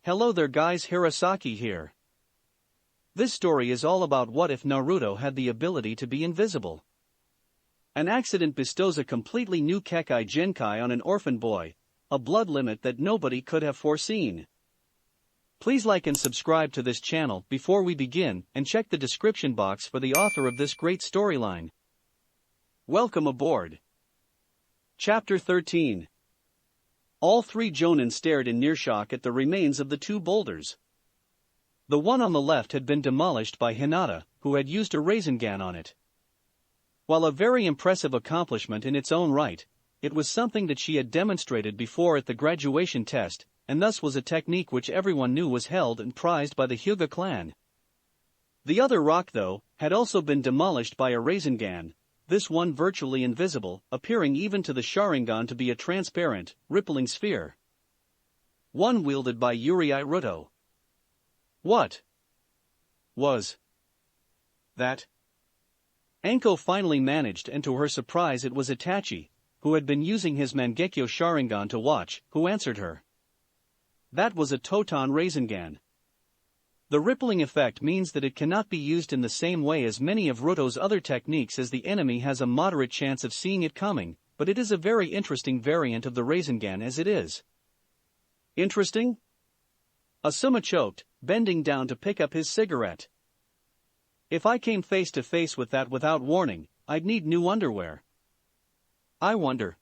Hello there guys, Hirosaki here. This story is all about what if Naruto had the ability to be invisible. An accident bestows a completely new Kekkai Genkai on an orphan boy, a blood limit that nobody could have foreseen. Please like and subscribe to this channel before we begin, and check the description box for the author of this great storyline. Welcome aboard. Chapter 13. All three jonin stared in near shock at the remains of the two boulders. The one on the left had been demolished by Hinata, who had used a Rasengan on it. While a very impressive accomplishment in its own right, it was something that she had demonstrated before at the graduation test, and thus was a technique which everyone knew was held and prized by the Hyuga clan. The other rock, though, had also been demolished by a Rasengan, this one virtually invisible, appearing even to the Sharingan to be a transparent, rippling sphere. One wielded by Naruto. What was that? Anko finally managed, and to her surprise it was Itachi, who had been using his Mangekyo Sharingan to watch, who answered her. That was a Totan Rasengan. The rippling effect means that it cannot be used in the same way as many of Naruto's other techniques, as the enemy has a moderate chance of seeing it coming, but it is a very interesting variant of the Rasengan as it is. Interesting? Asuma choked, bending down to pick up his cigarette. If I came face to face with that without warning, I'd need new underwear. I wonder.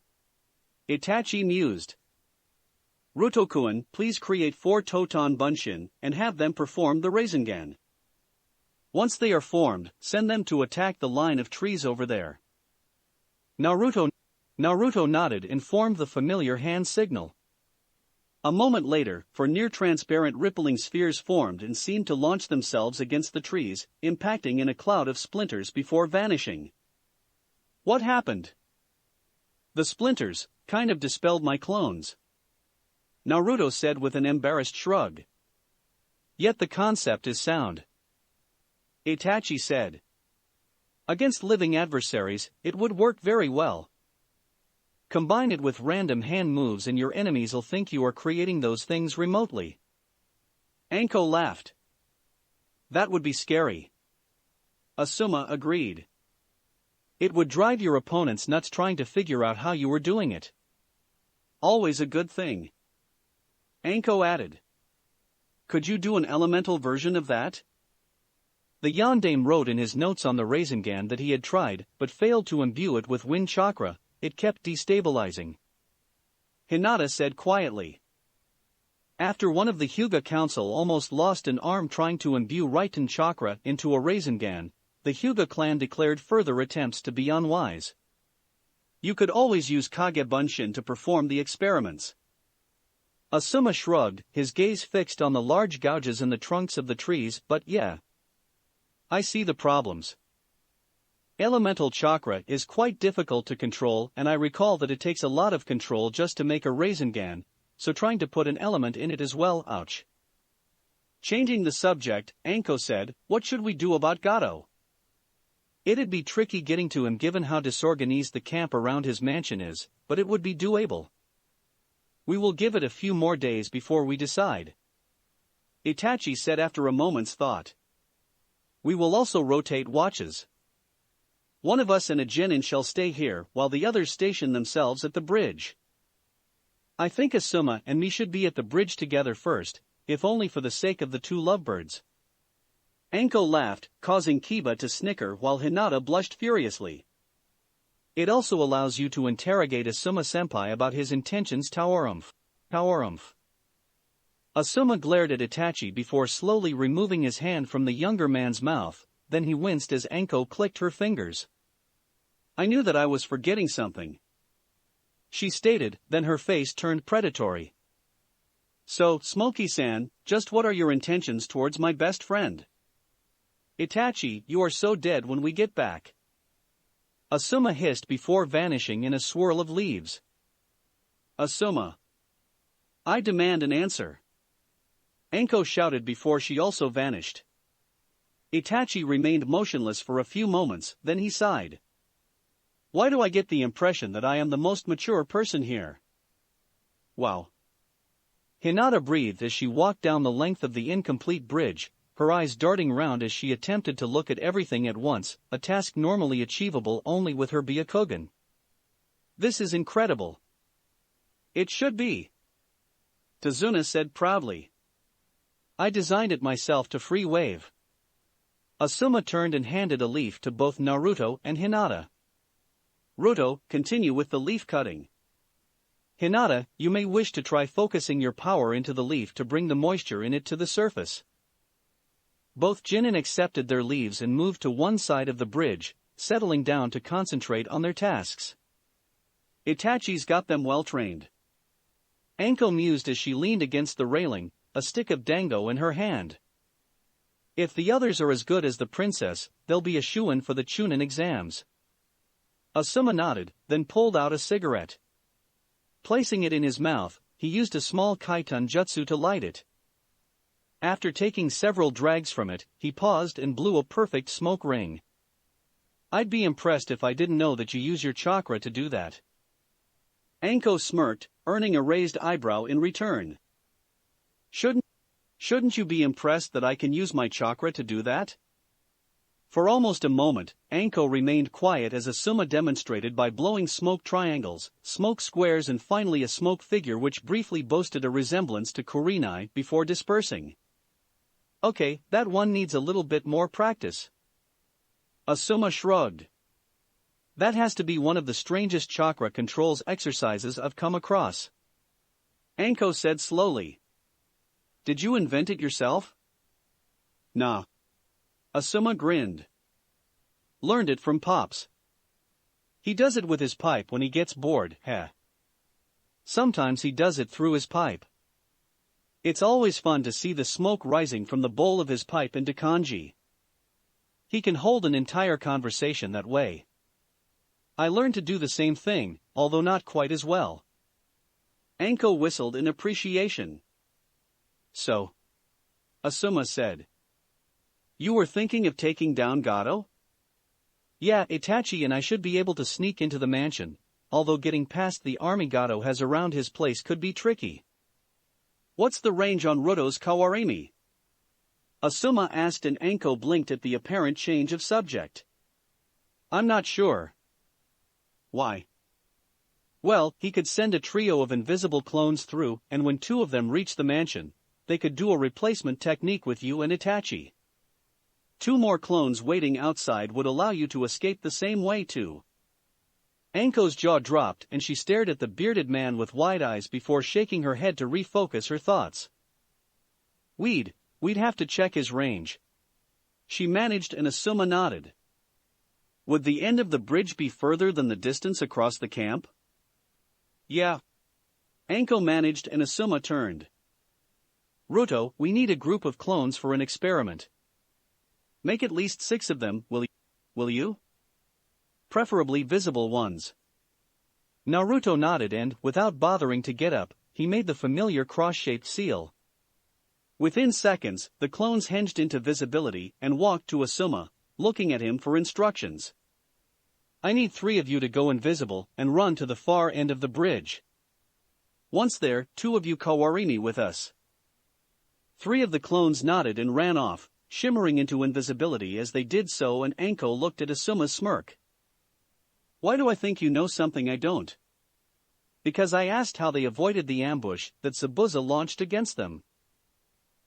Itachi mused. Ruto-kun, please create 4 Totan Bunshin, and have them perform the Rasengan. Once they are formed, send them to attack the line of trees over there. Naruto nodded and formed the familiar hand signal. A moment later, 4 near-transparent rippling spheres formed and seemed to launch themselves against the trees, impacting in a cloud of splinters before vanishing. What happened? The splinters kind of dispelled my clones, Naruto said with an embarrassed shrug. Yet the concept is sound, Itachi said. Against living adversaries, it would work very well. Combine it with random hand moves and your enemies will think you are creating those things remotely. Anko laughed. That would be scary. Asuma agreed. It would drive your opponents nuts trying to figure out how you were doing it. Always a good thing. Anko added. Could you do an elemental version of that? The Yondaime wrote in his notes on the Rasengan that he had tried, but failed to imbue it with wind chakra. It kept destabilizing. Hinata said quietly. After one of the Hyuga Council almost lost an arm trying to imbue Raiten chakra into a Rasengan, the Hyuga clan declared further attempts to be unwise. You could always use Kage Bunshin to perform the experiments. Asuma shrugged, his gaze fixed on the large gouges in the trunks of the trees, but yeah. I see the problems. Elemental chakra is quite difficult to control, and I recall that it takes a lot of control just to make a Rasengan, so trying to put an element in it as well, ouch. Changing the subject, Anko said, what should we do about Gato? It'd be tricky getting to him given how disorganized the camp around his mansion is, but it would be doable. We will give it a few more days before we decide, Itachi said after a moment's thought. We will also rotate watches. One of us and a genin shall stay here, while the others station themselves at the bridge. I think Asuma and me should be at the bridge together first, if only for the sake of the 2 lovebirds. Anko laughed, causing Kiba to snicker while Hinata blushed furiously. It also allows you to interrogate Asuma-senpai about his intentions. Taorumph. Asuma glared at Itachi before slowly removing his hand from the younger man's mouth, then he winced as Anko clicked her fingers. I knew that I was forgetting something, she stated, then her face turned predatory. So, Smokey-san, just what are your intentions towards my best friend? Itachi, you are so dead when we get back, Asuma hissed before vanishing in a swirl of leaves. Asuma, I demand an answer, Anko shouted before she also vanished. Itachi remained motionless for a few moments, then he sighed. Why do I get the impression that I am the most mature person here? Wow. Hinata breathed as she walked down the length of the incomplete bridge, her eyes darting round as she attempted to look at everything at once, a task normally achievable only with her Byakugan. This is incredible. It should be. Tazuna said proudly. I designed it myself to free wave. Asuma turned and handed a leaf to both Naruto and Hinata. Ruto, continue with the leaf cutting. Hinata, you may wish to try focusing your power into the leaf to bring the moisture in it to the surface. Both Jinin accepted their leaves and moved to one side of the bridge, settling down to concentrate on their tasks. Itachi's got them well trained. Anko mused as she leaned against the railing, a stick of dango in her hand. If the others are as good as the princess, they'll be a shoo-in for the Chunin exams. Asuma nodded, then pulled out a cigarette. Placing it in his mouth, he used a small kaiton jutsu to light it. After taking several drags from it, he paused and blew a perfect smoke ring. I'd be impressed if I didn't know that you use your chakra to do that. Anko smirked, earning a raised eyebrow in return. Shouldn't you be impressed that I can use my chakra to do that? For almost a moment, Anko remained quiet as Asuma demonstrated by blowing smoke triangles, smoke squares and finally a smoke figure which briefly boasted a resemblance to Kurenai before dispersing. Okay, that one needs a little bit more practice. Asuma shrugged. That has to be one of the strangest chakra controls exercises I've come across. Anko said slowly. Did you invent it yourself? Nah. Asuma grinned. Learned it from Pops. He does it with his pipe when he gets bored, heh. Sometimes he does it through his pipe. It's always fun to see the smoke rising from the bowl of his pipe into kanji. He can hold an entire conversation that way. I learned to do the same thing, although not quite as well. Anko whistled in appreciation. So? Asuma said. You were thinking of taking down Gato? Yeah, Itachi and I should be able to sneak into the mansion, although getting past the army Gato has around his place could be tricky. What's the range on Ruto's Kawarimi? Asuma asked and Anko blinked at the apparent change of subject. I'm not sure. Why? Well, he could send a trio of invisible clones through, and when two of them reach the mansion, they could do a replacement technique with you and Itachi. Two more clones waiting outside would allow you to escape the same way too. Anko's jaw dropped and she stared at the bearded man with wide eyes before shaking her head to refocus her thoughts. We'd have to check his range. She managed and Asuma nodded. Would the end of the bridge be further than the distance across the camp? Yeah. Anko managed and Asuma turned. Ruto, we need a group of clones for an experiment. Make at least 6 of them, will you? Preferably visible ones. Naruto nodded and, without bothering to get up, he made the familiar cross-shaped seal. Within seconds, the clones hinged into visibility and walked to Asuma, looking at him for instructions. I need 3 of you to go invisible and run to the far end of the bridge. Once there, 2 of you Kawarimi with us. 3 of the clones nodded and ran off, shimmering into invisibility as they did so, and Anko looked at Asuma's smirk. Why do I think you know something I don't? Because I asked how they avoided the ambush that Zabuza launched against them.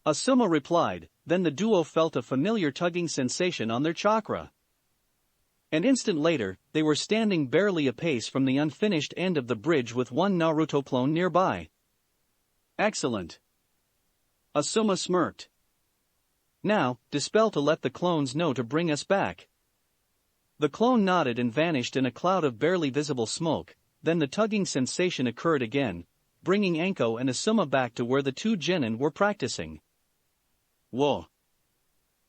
Asuma replied, then the duo felt a familiar tugging sensation on their chakra. An instant later, they were standing barely a pace from the unfinished end of the bridge with one Naruto clone nearby. Excellent. Asuma smirked. Now, dispel to let the clones know to bring us back. The clone nodded and vanished in a cloud of barely visible smoke, then the tugging sensation occurred again, bringing Anko and Asuma back to where the 2 genin were practicing. Whoa.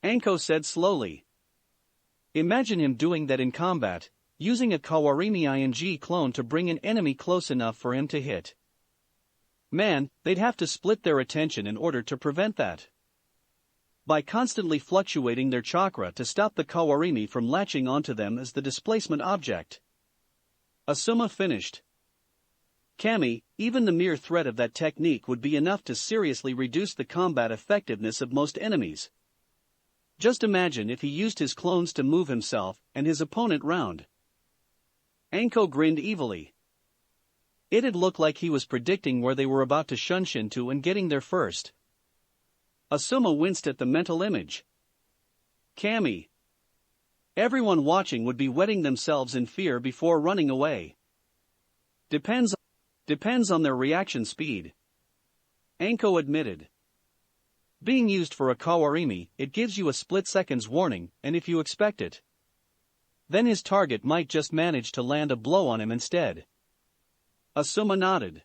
Anko said slowly. Imagine him doing that in combat, using a Kawarimi ing clone to bring an enemy close enough for him to hit. Man, they'd have to split their attention in order to prevent that. By constantly fluctuating their chakra to stop the Kawarimi from latching onto them as the displacement object. Asuma finished. Kami, even the mere threat of that technique would be enough to seriously reduce the combat effectiveness of most enemies. Just imagine if he used his clones to move himself and his opponent round. Anko grinned evilly. It'd look like he was predicting where they were about to shunch into and getting there first. Asuma winced at the mental image. Kami. Everyone watching would be wetting themselves in fear before running away. Depends on their reaction speed. Anko admitted. Being used for a kawarimi, it gives you a split-second's warning, and if you expect it, then his target might just manage to land a blow on him instead. Asuma nodded.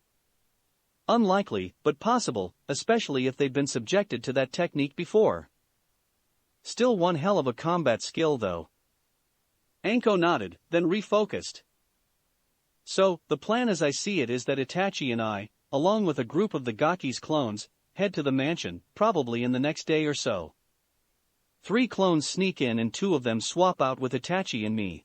Unlikely, but possible, especially if they'd been subjected to that technique before. Still one hell of a combat skill though. Anko nodded, then refocused. So, the plan as I see it is that Itachi and I, along with a group of the Gaki's clones, head to the mansion, probably in the next day or so. 3 clones sneak in and 2 of them swap out with Itachi and me.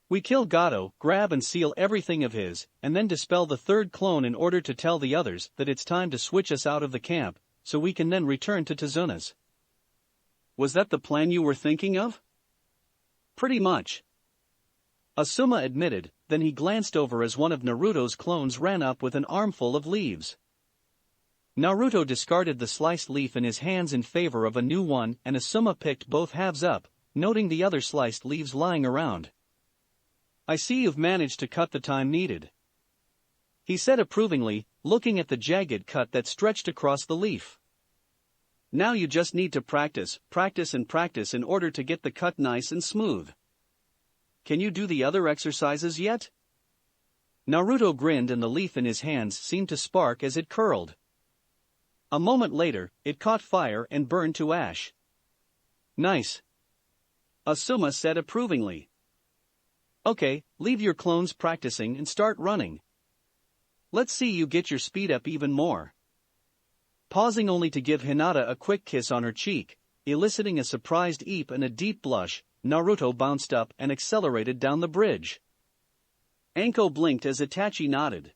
We kill Gato, grab and seal everything of his, and then dispel the 3rd clone in order to tell the others that it's time to switch us out of the camp, so we can then return to Tezuna's. Was that the plan you were thinking of? Pretty much. Asuma admitted, then he glanced over as one of Naruto's clones ran up with an armful of leaves. Naruto discarded the sliced leaf in his hands in favor of a new one, and Asuma picked both halves up, noting the other sliced leaves lying around. I see you've managed to cut the time needed, he said approvingly, looking at the jagged cut that stretched across the leaf. Now you just need to practice in order to get the cut nice and smooth. Can you do the other exercises yet? Naruto grinned and the leaf in his hands seemed to spark as it curled. A moment later, it caught fire and burned to ash. Nice, Asuma said approvingly. Okay, leave your clones practicing and start running. Let's see you get your speed up even more. Pausing only to give Hinata a quick kiss on her cheek, eliciting a surprised eep and a deep blush, Naruto bounced up and accelerated down the bridge. Anko blinked as Itachi nodded.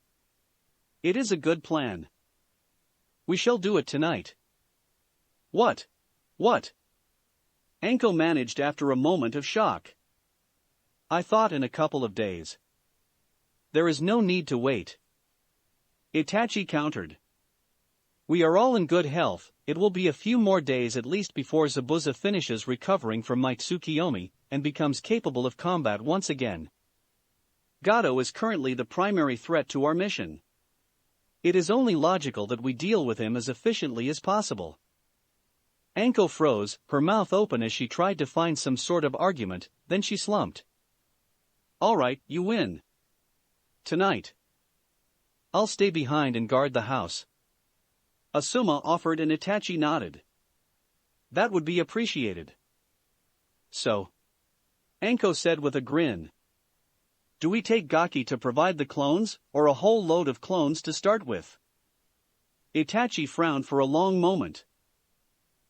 It is a good plan. We shall do it tonight. What? Anko managed after a moment of shock. I thought in a couple of days. There is no need to wait. Itachi countered. We are all in good health, it will be a few more days at least before Zabuza finishes recovering from my Tsukiyomi, and becomes capable of combat once again. Gato is currently the primary threat to our mission. It is only logical that we deal with him as efficiently as possible. Anko froze, her mouth open as she tried to find some sort of argument, then she slumped. Alright, you win. Tonight. I'll stay behind and guard the house. Asuma offered and Itachi nodded. That would be appreciated. So, Anko said with a grin. Do we take Gaki to provide the clones, or a whole load of clones to start with? Itachi frowned for a long moment.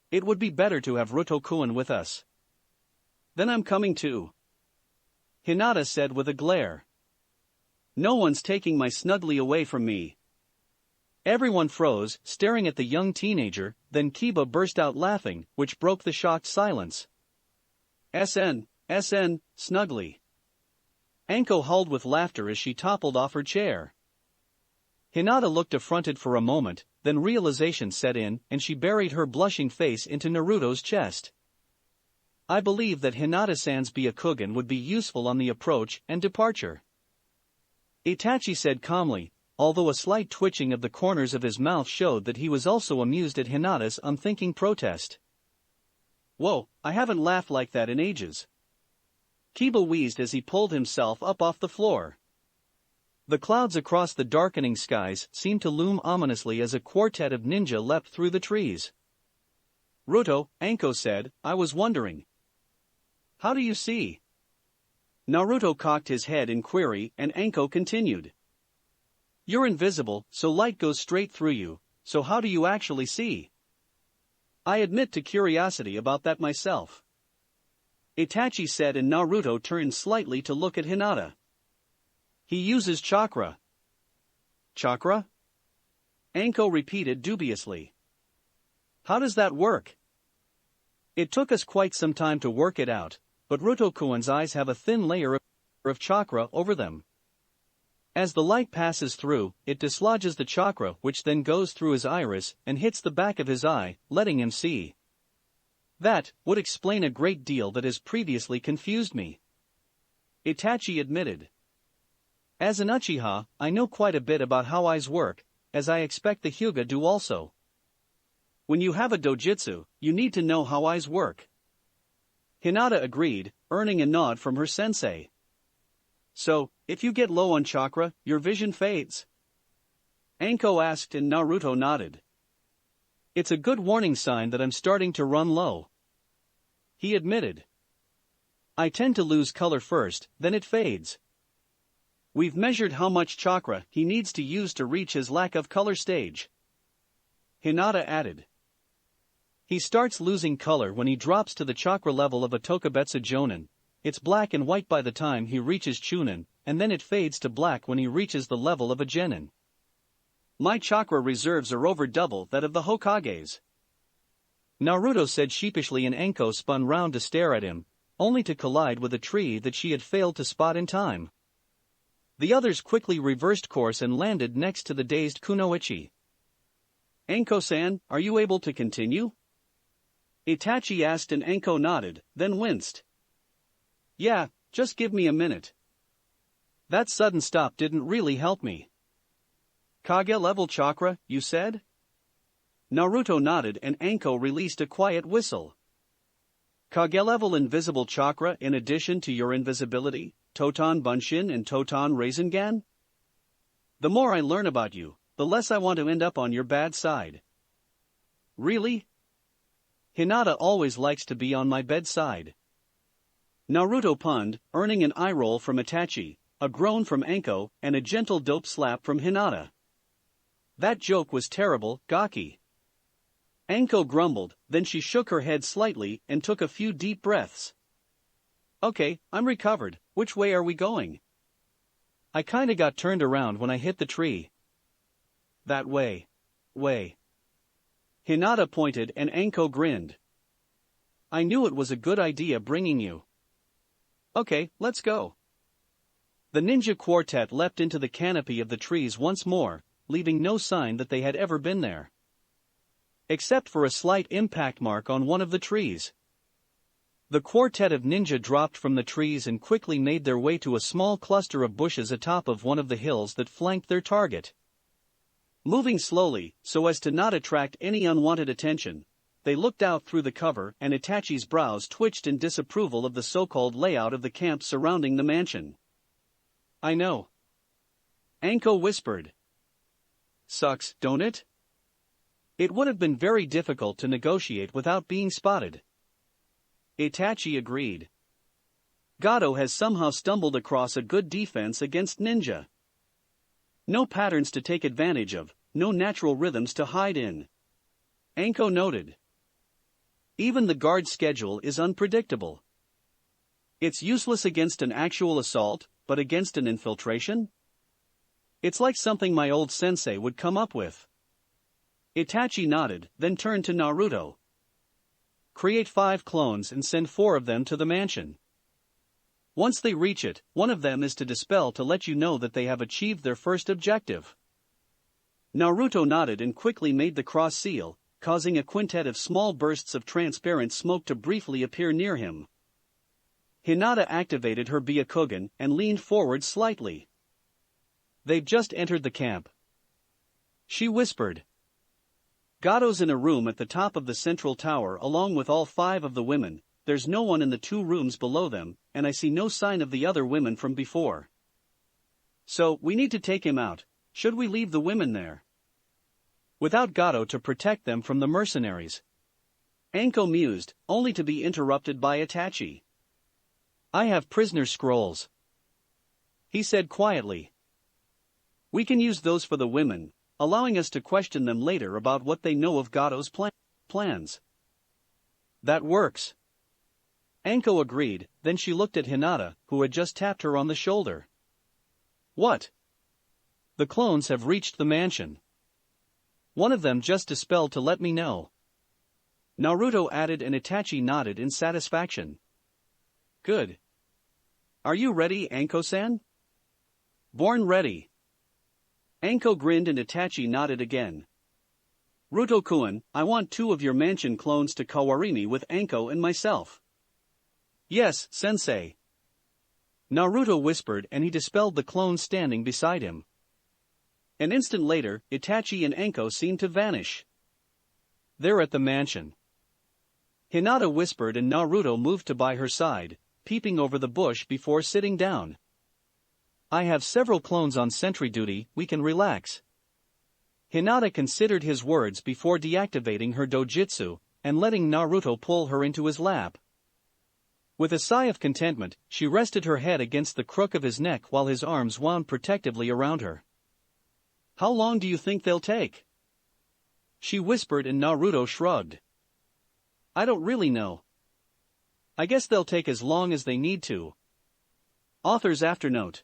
It would be better to have Ruto-kun with us. Then I'm coming too, Hinata said with a glare. No one's taking my snuggly away from me. Everyone froze, staring at the young teenager, then Kiba burst out laughing, which broke the shocked silence. SN, snuggly. Anko howled with laughter as she toppled off her chair. Hinata looked affronted for a moment, then realization set in, and she buried her blushing face into Naruto's chest. I believe that Hinata-san's Byakugan would be useful on the approach and departure, Itachi said calmly, although a slight twitching of the corners of his mouth showed that he was also amused at Hinata's unthinking protest. Whoa, I haven't laughed like that in ages. Kiba wheezed as he pulled himself up off the floor. The clouds across the darkening skies seemed to loom ominously as a quartet of ninja leapt through the trees. Ruto, Anko said, I was wondering. How do you see? Naruto cocked his head in query and Anko continued. You're invisible, so light goes straight through you, so how do you actually see? I admit to curiosity about that myself, Itachi said, and Naruto turned slightly to look at Hinata. He uses chakra. Chakra? Anko repeated dubiously. How does that work? It took us quite some time to work it out, but Rutokuin's eyes have a thin layer of chakra over them. As the light passes through, it dislodges the chakra, which then goes through his iris and hits the back of his eye, letting him see. That would explain a great deal that has previously confused me, Itachi admitted. As an Uchiha, I know quite a bit about how eyes work, as I expect the Hyuga do also. When you have a dojutsu, you need to know how eyes work. Hinata agreed, earning a nod from her sensei. So, if you get low on chakra, your vision fades? Anko asked and Naruto nodded. It's a good warning sign that I'm starting to run low, he admitted. I tend to lose color first, then it fades. We've measured how much chakra he needs to use to reach his lack of color stage, Hinata added. He starts losing color when he drops to the chakra level of a Tokubetsu Jonin. It's black and white by the time he reaches Chunin, and then it fades to black when he reaches the level of a Genin. My chakra reserves are over double that of the Hokage's, Naruto said sheepishly, and Anko spun round to stare at him, only to collide with a tree that she had failed to spot in time. The others quickly reversed course and landed next to the dazed Kunoichi. Anko-san, are you able to continue? Itachi asked and Anko nodded, then winced. Yeah, just give me a minute. That sudden stop didn't really help me. Kage level chakra, you said? Naruto nodded and Anko released a quiet whistle. Kage level invisible chakra in addition to your invisibility, Totan Bunshin and Totan Rasengan? The more I learn about you, the less I want to end up on your bad side. Really? Hinata always likes to be on my bedside. Naruto punned, earning an eye roll from Itachi, a groan from Anko, and a gentle dope slap from Hinata. That joke was terrible, Gaki. Anko grumbled, then she shook her head slightly and took a few deep breaths. Okay, I'm recovered, which way are we going? I kinda got turned around when I hit the tree. That way. Hinata pointed and Anko grinned. I knew it was a good idea bringing you. Okay, let's go. The ninja quartet leapt into the canopy of the trees once more, leaving no sign that they had ever been there, except for a slight impact mark on one of the trees. The quartet of ninja dropped from the trees and quickly made their way to a small cluster of bushes atop of one of the hills that flanked their target. Moving slowly, so as to not attract any unwanted attention, they looked out through the cover and Itachi's brows twitched in disapproval of the so-called layout of the camp surrounding the mansion. I know, Anko whispered. Sucks, don't it? It would have been very difficult to negotiate without being spotted. Itachi agreed. Gato has somehow stumbled across a good defense against ninja. No patterns to take advantage of, no natural rhythms to hide in, Anko noted. Even the guard schedule is unpredictable. It's useless against an actual assault, but against an infiltration? It's like something my old sensei would come up with. Itachi nodded, then turned to Naruto. Create 5 clones and send 4 of them to the mansion. Once they reach it, one of them is to dispel to let you know that they have achieved their first objective. Naruto nodded and quickly made the cross seal, causing a quintet of small bursts of transparent smoke to briefly appear near him. Hinata activated her Byakugan and leaned forward slightly. They've just entered the camp, she whispered. Gato's in a room at the top of the central tower along with all 5 of the women. There's no one in the 2 rooms below them, and I see no sign of the other women from before. So, we need to take him out. Should we leave the women there? Without Gato to protect them from the mercenaries, Anko mused, only to be interrupted by Itachi. I have prisoner scrolls, he said quietly. We can use those for the women, allowing us to question them later about what they know of Gato's plans. That works, Anko agreed, then she looked at Hinata, who had just tapped her on the shoulder. What? The clones have reached the mansion. One of them just dispelled to let me know. Naruto added and Itachi nodded in satisfaction. Good. Are you ready, Anko-san? Born ready. Anko grinned and Itachi nodded again. Ruto-kun, I want 2 of your mansion clones to Kawarini with Anko and myself. Yes, sensei. Naruto whispered and he dispelled the clones standing beside him. An instant later, Itachi and Anko seemed to vanish. They're at the mansion. Hinata whispered and Naruto moved to by her side, peeping over the bush before sitting down. I have several clones on sentry duty, we can relax. Hinata considered his words before deactivating her dojutsu, and letting Naruto pull her into his lap. With a sigh of contentment, she rested her head against the crook of his neck while his arms wound protectively around her. How long do you think they'll take? She whispered and Naruto shrugged. I don't really know. I guess they'll take as long as they need to. Author's afternote.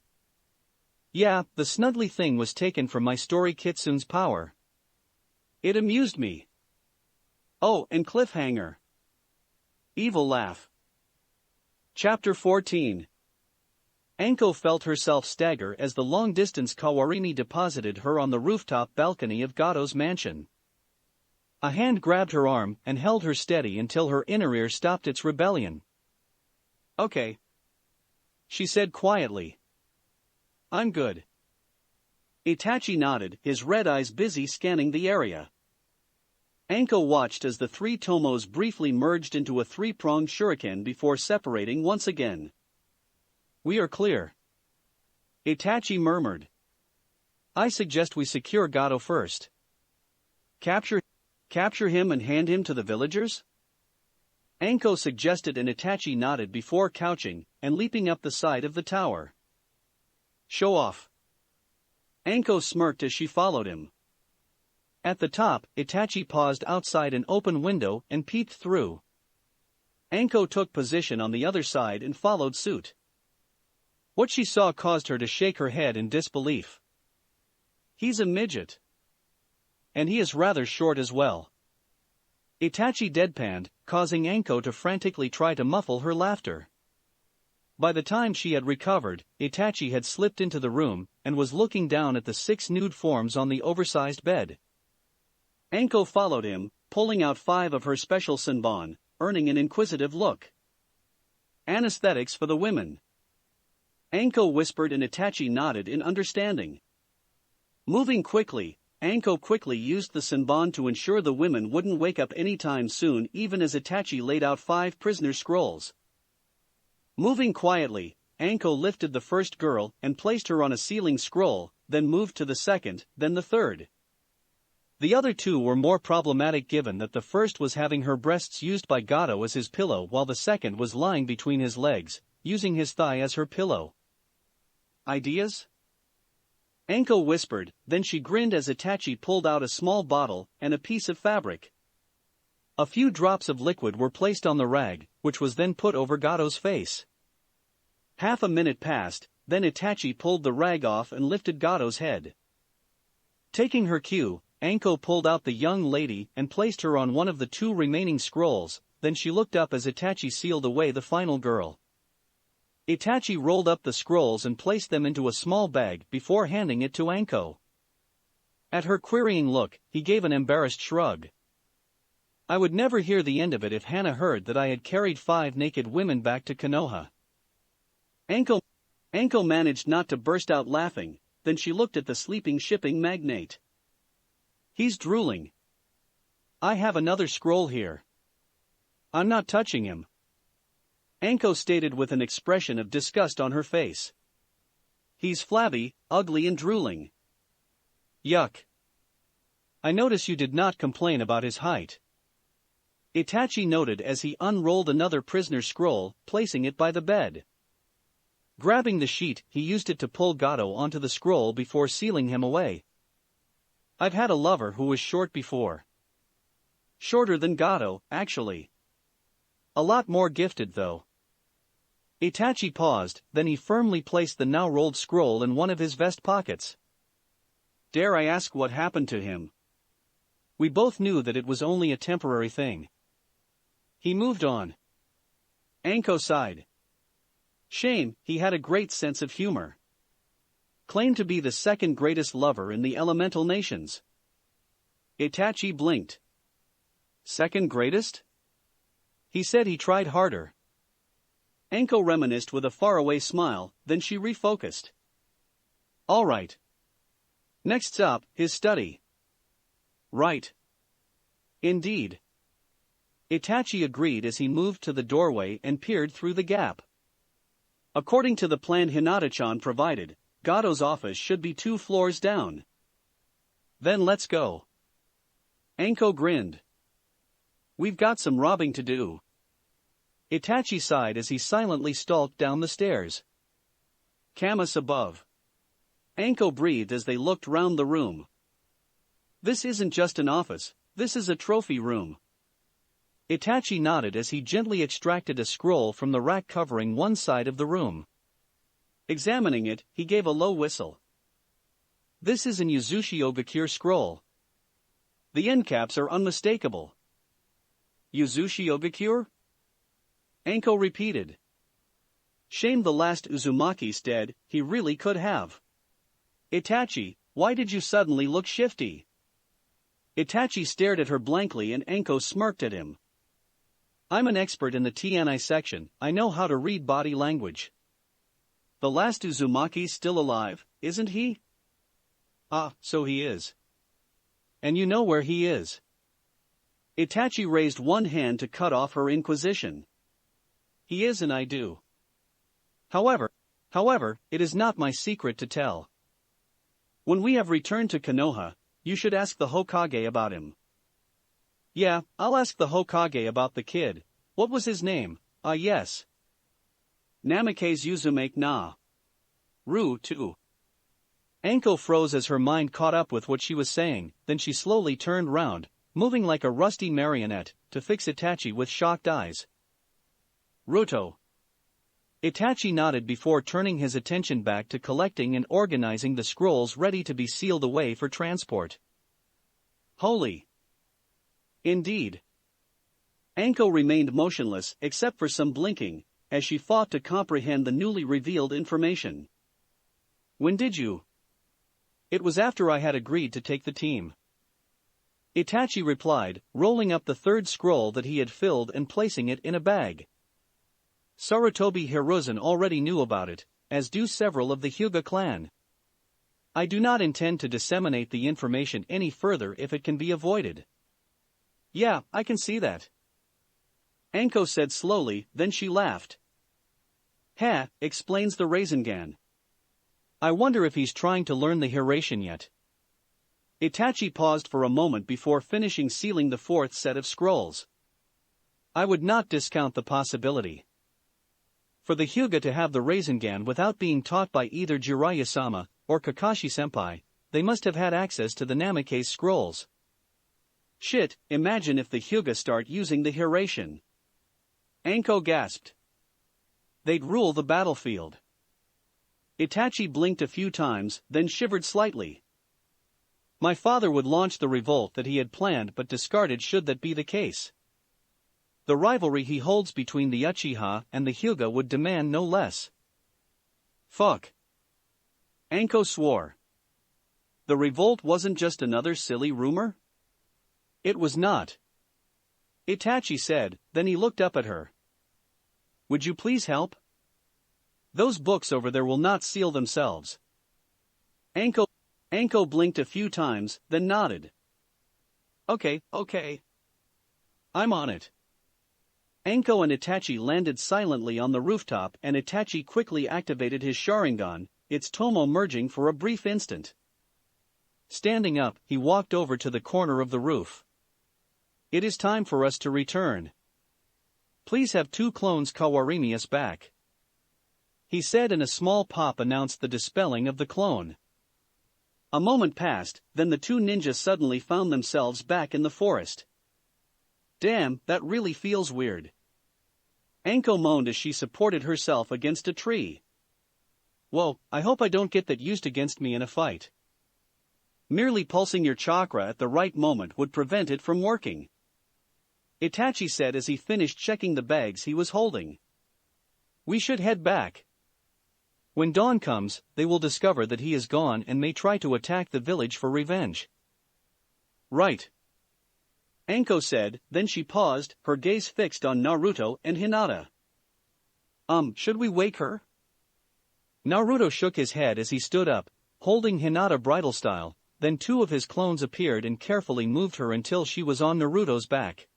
Yeah, the snuggly thing was taken from my story Kitsune's power. It amused me. Oh, and cliffhanger. Evil laugh. Chapter 14. Anko felt herself stagger as the long-distance Kawarini deposited her on the rooftop balcony of Gato's mansion. A hand grabbed her arm and held her steady until her inner ear stopped its rebellion. Okay. She said quietly. I'm good. Itachi nodded, his red eyes busy scanning the area. Anko watched as the 3 tomos briefly merged into a 3-pronged shuriken before separating once again. We are clear. Itachi murmured. I suggest we secure Gato first. Capture him and hand him to the villagers? Anko suggested and Itachi nodded before couching and leaping up the side of the tower. Show off. Anko smirked as she followed him. At the top, Itachi paused outside an open window and peeped through. Anko took position on the other side and followed suit. What she saw caused her to shake her head in disbelief. He's a midget. And he is rather short as well. Itachi deadpanned, causing Anko to frantically try to muffle her laughter. By the time she had recovered, Itachi had slipped into the room and was looking down at the 6 nude forms on the oversized bed. Anko followed him, pulling out 5 of her special senbon, earning an inquisitive look. Anesthetics for the women. Anko whispered and Itachi nodded in understanding. Moving quickly, Anko quickly used the senbon to ensure the women wouldn't wake up anytime soon even as Itachi laid out 5 prisoner scrolls. Moving quietly, Anko lifted the first girl and placed her on a ceiling scroll, then moved to the second, then the third. The other 2 were more problematic given that the first was having her breasts used by Gato as his pillow while the second was lying between his legs, using his thigh as her pillow. Ideas? Anko whispered, then she grinned as Itachi pulled out a small bottle and a piece of fabric. A few drops of liquid were placed on the rag, which was then put over Gato's face. Half a minute passed, then Itachi pulled the rag off and lifted Gato's head. Taking her cue, Anko pulled out the young lady and placed her on one of the 2 remaining scrolls, then she looked up as Itachi sealed away the final girl. Itachi rolled up the scrolls and placed them into a small bag before handing it to Anko. At her querying look, he gave an embarrassed shrug. I would never hear the end of it if Hana heard that I had carried 5 naked women back to Konoha. Anko managed not to burst out laughing, then she looked at the sleeping shipping magnate. He's drooling. I have another scroll here. I'm not touching him. Anko stated with an expression of disgust on her face. He's flabby, ugly and drooling. Yuck. I notice you did not complain about his height. Itachi noted as he unrolled another prisoner scroll, placing it by the bed. Grabbing the sheet, he used it to pull Gato onto the scroll before sealing him away. I've had a lover who was short before. Shorter than Gato, actually. A lot more gifted though. Itachi paused, then he firmly placed the now rolled scroll in one of his vest pockets. dare I ask what happened to him? We both knew that it was only a temporary thing. He moved on. Anko sighed. Shame, he had a great sense of humor. Claimed to be the second greatest lover in the elemental nations. Itachi blinked. Second greatest? He said he tried harder. Anko reminisced with a faraway smile, then she refocused. All right. Next up, his study. Right. Indeed. Itachi agreed as he moved to the doorway and peered through the gap. According to the plan Hinata-chan provided, Gado's office should be 2 floors down. Then let's go. Anko grinned. We've got some robbing to do. Itachi sighed as he silently stalked down the stairs. Camus above. Anko breathed as they looked round the room. This isn't just an office, this is a trophy room. Itachi nodded as he gently extracted a scroll from the rack covering one side of the room. Examining it, he gave a low whistle. This is an Yuzushi Ogakure scroll. The end caps are unmistakable. Yuzushi Ogakure? Anko repeated. Shame the last Uzumaki's dead, he really could have. Itachi, why did you suddenly look shifty? Itachi stared at her blankly and Anko smirked at him. I'm an expert in the TNI section, I know how to read body language. The last Uzumaki's still alive, isn't he? Ah, so he is. And you know where he is. Itachi raised one hand to cut off her inquisition. He is and I do. However, it is not my secret to tell. When we have returned to Konoha, you should ask the Hokage about him. Yeah, I'll ask the Hokage about the kid. What was his name? Yes. Namikaze Uzumake na. Ru, too. Anko froze as her mind caught up with what she was saying, then she slowly turned round, moving like a rusty marionette, to fix Itachi with shocked eyes. Ruto. Itachi nodded before turning his attention back to collecting and organizing the scrolls ready to be sealed away for transport. Holy. Indeed. Anko remained motionless except for some blinking, as she fought to comprehend the newly revealed information. When did you? It was after I had agreed to take the team. Itachi replied, rolling up the third scroll that he had filled and placing it in a bag. Sarutobi Hiruzen already knew about it, as do several of the Hyuga clan. I do not intend to disseminate the information any further if it can be avoided. Yeah, I can see that. Anko said slowly, then she laughed. Ha, explains the Rasengan. I wonder if he's trying to learn the Hiroshin yet. Itachi paused for a moment before finishing sealing the fourth set of scrolls. I would not discount the possibility. For the Hyuga to have the Rasengan without being taught by either Jiraiya-sama or Kakashi-senpai, they must have had access to the Namikaze scrolls. Shit, imagine if the Hyuga start using the Hiroshin. Anko gasped. They'd rule the battlefield. Itachi blinked a few times, then shivered slightly. My father would launch the revolt that he had planned but discarded should that be the case. The rivalry he holds between the Uchiha and the Hyuga would demand no less. Fuck. Anko swore. The revolt wasn't just another silly rumor? It was not. Itachi said, then he looked up at her. Would you please help? Those books over there will not seal themselves. Anko blinked a few times, then nodded. Okay. I'm on it. Anko and Itachi landed silently on the rooftop and Itachi quickly activated his Sharingan, its tomo merging for a brief instant. Standing up, he walked over to the corner of the roof. It is time for us to return. Please have 2 clones Kawarimi us back. He said, and a small pop announced the dispelling of the clone. A moment passed, then the 2 ninjas suddenly found themselves back in the forest. Damn, that really feels weird. Anko moaned as she supported herself against a tree. Whoa, I hope I don't get that used against me in a fight. Merely pulsing your chakra at the right moment would prevent it from working, Itachi said as he finished checking the bags he was holding. We should head back. When dawn comes, they will discover that he is gone and may try to attack the village for revenge. Right. Anko said, then she paused, her gaze fixed on Naruto and Hinata. Should we wake her? Naruto shook his head as he stood up, holding Hinata bridal style, then two of his clones appeared and carefully moved her until she was on Naruto's back.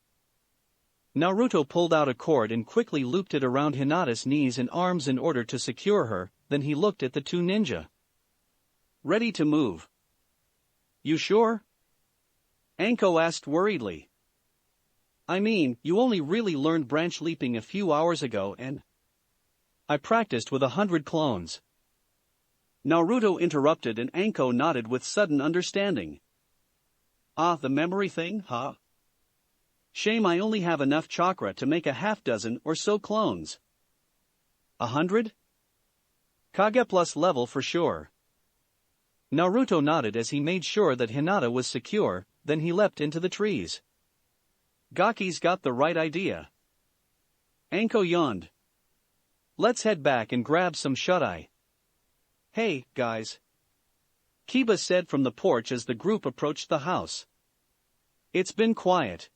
Naruto pulled out a cord and quickly looped it around Hinata's knees and arms in order to secure her, then he looked at the two ninja. Ready to move. You sure? Anko asked worriedly. I mean, you only really learned branch leaping a few hours ago and I practiced with 100 clones. Naruto interrupted and Anko nodded with sudden understanding. Ah, the memory thing, huh? Shame I only have enough chakra to make a half-dozen or so clones. 100? Kage plus level for sure. Naruto nodded as he made sure that Hinata was secure, then he leapt into the trees. Gaki's got the right idea. Anko yawned. Let's head back and grab some shut-eye. Hey, guys. Kiba said from the porch as the group approached the house. It's been quiet.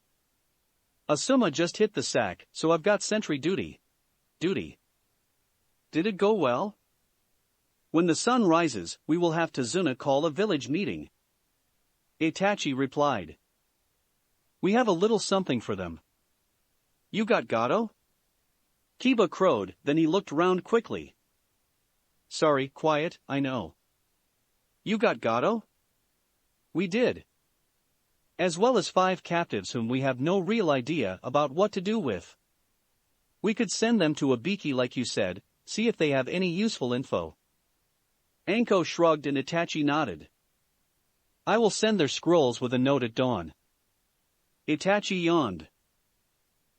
Asuma just hit the sack, so I've got sentry duty. Did it go well? When the sun rises, we will have Tazuna call a village meeting. Itachi replied. We have a little something for them. You got Gato? Kiba crowed, then he looked round quickly. Sorry, quiet, I know. You got Gato? We did. As well as 5 captives whom we have no real idea about what to do with. We could send them to Ibiki like you said, see if they have any useful info. Anko shrugged and Itachi nodded. I will send their scrolls with a note at dawn. Itachi yawned.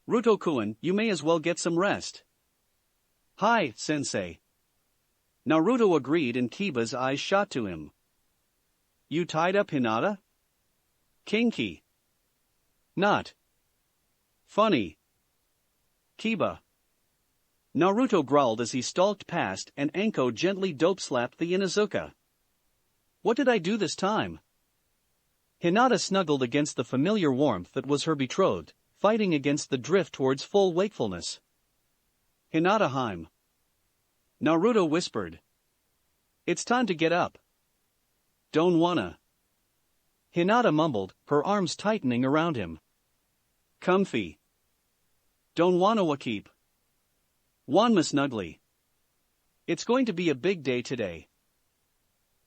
Ruto-kun, you may as well get some rest. Hi, sensei. Naruto agreed and Kiba's eyes shot to him. You tied up Hinata? Kinky. Not. Funny. Kiba. Naruto growled as he stalked past and Anko gently dope-slapped the Inuzuka. What did I do this time? Hinata snuggled against the familiar warmth that was her betrothed, fighting against the drift towards full wakefulness. Hinata-heim. Naruto whispered. It's time to get up. Don't wanna. Hinata mumbled, her arms tightening around him. Comfy. Don't wanna keep. Wanma snugly. It's going to be a big day today.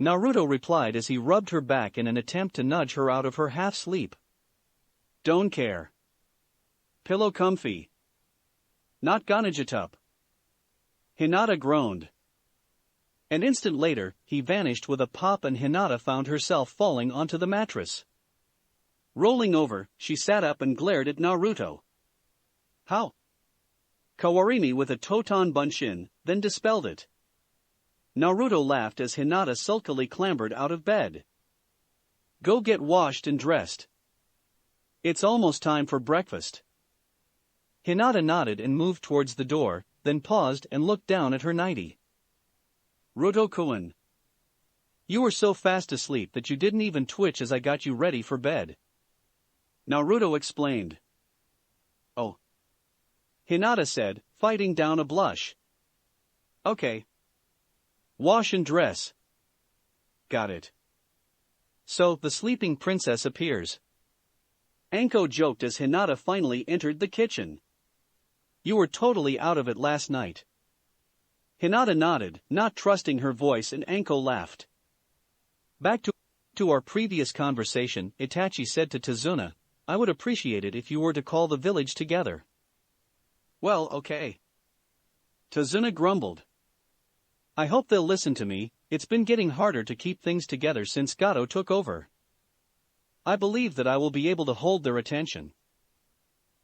Naruto replied as he rubbed her back in an attempt to nudge her out of her half-sleep. Don't care. Pillow comfy. Not Ganajitup. Hinata groaned. An instant later, he vanished with a pop and Hinata found herself falling onto the mattress. Rolling over, she sat up and glared at Naruto. How? Kawarimi with a Toton Bunshin, then dispelled it. Naruto laughed as Hinata sulkily clambered out of bed. Go get washed and dressed. It's almost time for breakfast. Hinata nodded and moved towards the door, then paused and looked down at her nightie. Ruto-kun. You were so fast asleep that you didn't even twitch as I got you ready for bed. Naruto explained. Oh. Hinata said, fighting down a blush. Okay. Wash and dress. Got it. So, the sleeping princess appears. Anko joked as Hinata finally entered the kitchen. You were totally out of it last night. Hinata nodded, not trusting her voice, and Anko laughed. Back to our previous conversation, Itachi said to Tazuna, I would appreciate it if you were to call the village together. Well, okay. Tazuna grumbled. I hope they'll listen to me, it's been getting harder to keep things together since Gato took over. I believe that I will be able to hold their attention.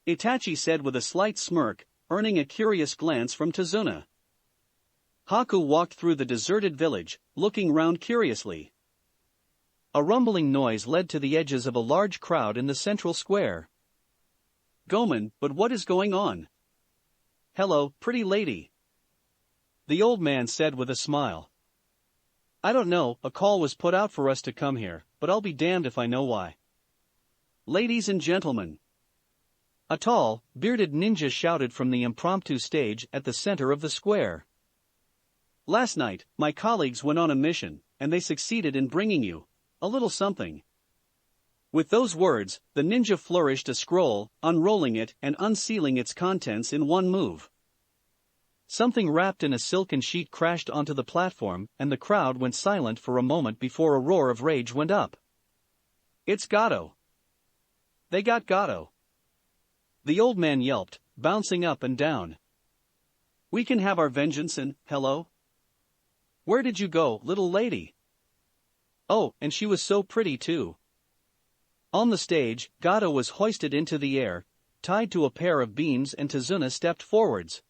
Itachi said with a slight smirk, earning a curious glance from Tazuna. Haku walked through the deserted village, looking round curiously. A rumbling noise led to the edges of a large crowd in the central square. Gomen, but what is going on? Hello, pretty lady. The old man said with a smile. I don't know, a call was put out for us to come here, but I'll be damned if I know why. Ladies and gentlemen. A tall, bearded ninja shouted from the impromptu stage at the center of the square. Last night, my colleagues went on a mission, and they succeeded in bringing you a little something. With those words, the ninja flourished a scroll, unrolling it and unsealing its contents in one move. Something wrapped in a silken sheet crashed onto the platform, and the crowd went silent for a moment before a roar of rage went up. It's Gato. They got Gato. The old man yelped, bouncing up and down. We can have our vengeance and, hello? Where did you go, little lady? Oh, and she was so pretty too. On the stage, Gato was hoisted into the air, tied to a pair of beams, and Tazuna stepped forwards.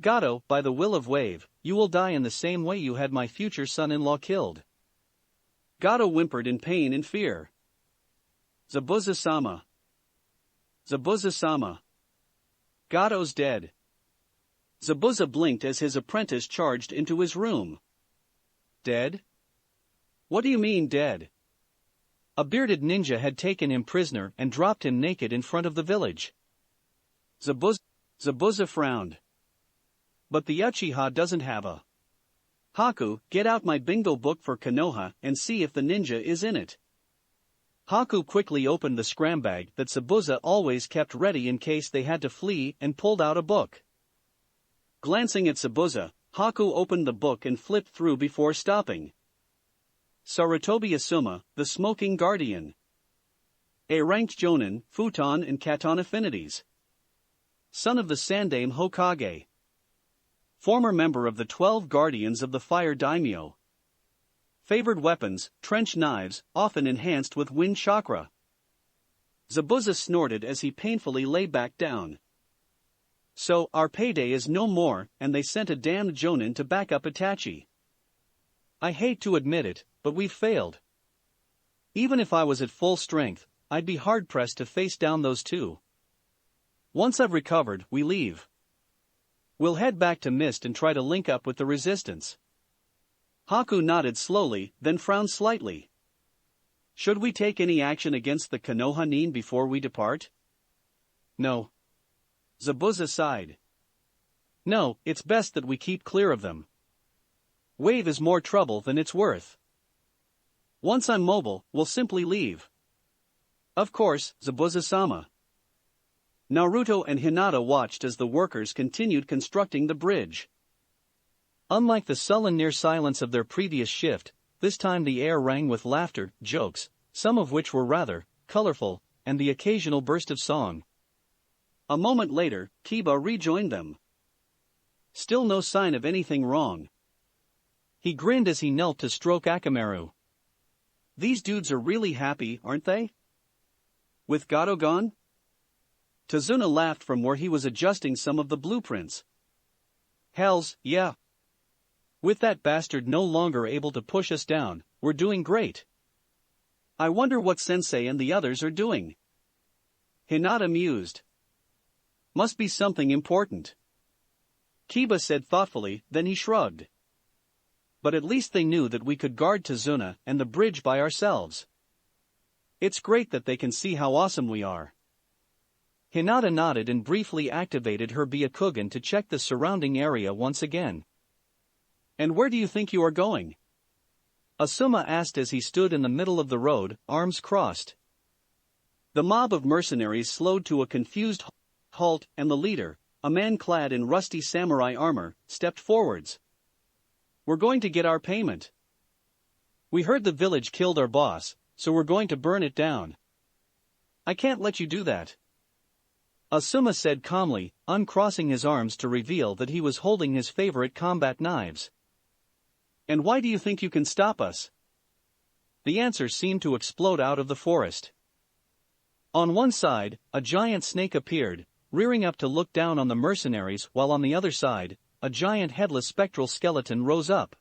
Gato, by the will of Wave, you will die in the same way you had my future son-in-law killed. Gato whimpered in pain and fear. Zabuza-sama. Zabuza-sama. Gato's dead. Zabuza blinked as his apprentice charged into his room. Dead? What do you mean dead? A bearded ninja had taken him prisoner and dropped him naked in front of the village. Zabuza frowned. But the Uchiha doesn't have a. Haku, get out my bingo book for Konoha and see if the ninja is in it. Haku quickly opened the scrambag that Zabuza always kept ready in case they had to flee and pulled out a book. Glancing at Zabuza, Haku opened the book and flipped through before stopping. Sarutobi Asuma, the Smoking Guardian. A ranked Jonin, Futon and Katon affinities. Son of the Sandaime Hokage. Former member of the 12 Guardians of the Fire Daimyo. Favored weapons, trench knives, often enhanced with wind chakra. Zabuza snorted as he painfully lay back down. So, our payday is no more, and they sent a damned Jonin to back up Itachi. I hate to admit it, but we've failed. Even if I was at full strength, I'd be hard-pressed to face down those two. Once I've recovered, we leave. We'll head back to Mist and try to link up with the resistance. Haku nodded slowly, then frowned slightly. Should we take any action against the Konoha Nin before we depart? No. Zabuza sighed. No, it's best that we keep clear of them. Wave is more trouble than it's worth. Once I'm mobile, we'll simply leave. Of course, Zabuza-sama. Naruto and Hinata watched as the workers continued constructing the bridge. Unlike the sullen near silence of their previous shift, this time the air rang with laughter, jokes, some of which were rather colorful, and the occasional burst of song. A moment later, Kiba rejoined them. Still no sign of anything wrong. He grinned as he knelt to stroke Akamaru. These dudes are really happy, aren't they? With Gato gone? Tazuna laughed from where he was adjusting some of the blueprints. Hells, yeah. With that bastard no longer able to push us down, we're doing great. I wonder what Sensei and the others are doing. Hinata mused. Must be something important. Kiba said thoughtfully, then he shrugged. But at least they knew that we could guard Tazuna and the bridge by ourselves. It's great that they can see how awesome we are. Hinata nodded and briefly activated her Byakugan to check the surrounding area once again. And where do you think you are going? Asuma asked as he stood in the middle of the road, arms crossed. The mob of mercenaries slowed to a confused halt, and the leader, a man clad in rusty samurai armor, stepped forwards. We're going to get our payment. We heard the village killed our boss, so we're going to burn it down. I can't let you do that. Asuma said calmly, uncrossing his arms to reveal that he was holding his favorite combat knives. And why do you think you can stop us? The answer seemed to explode out of the forest. On one side, a giant snake appeared, rearing up to look down on the mercenaries, while on the other side, a giant headless spectral skeleton rose up.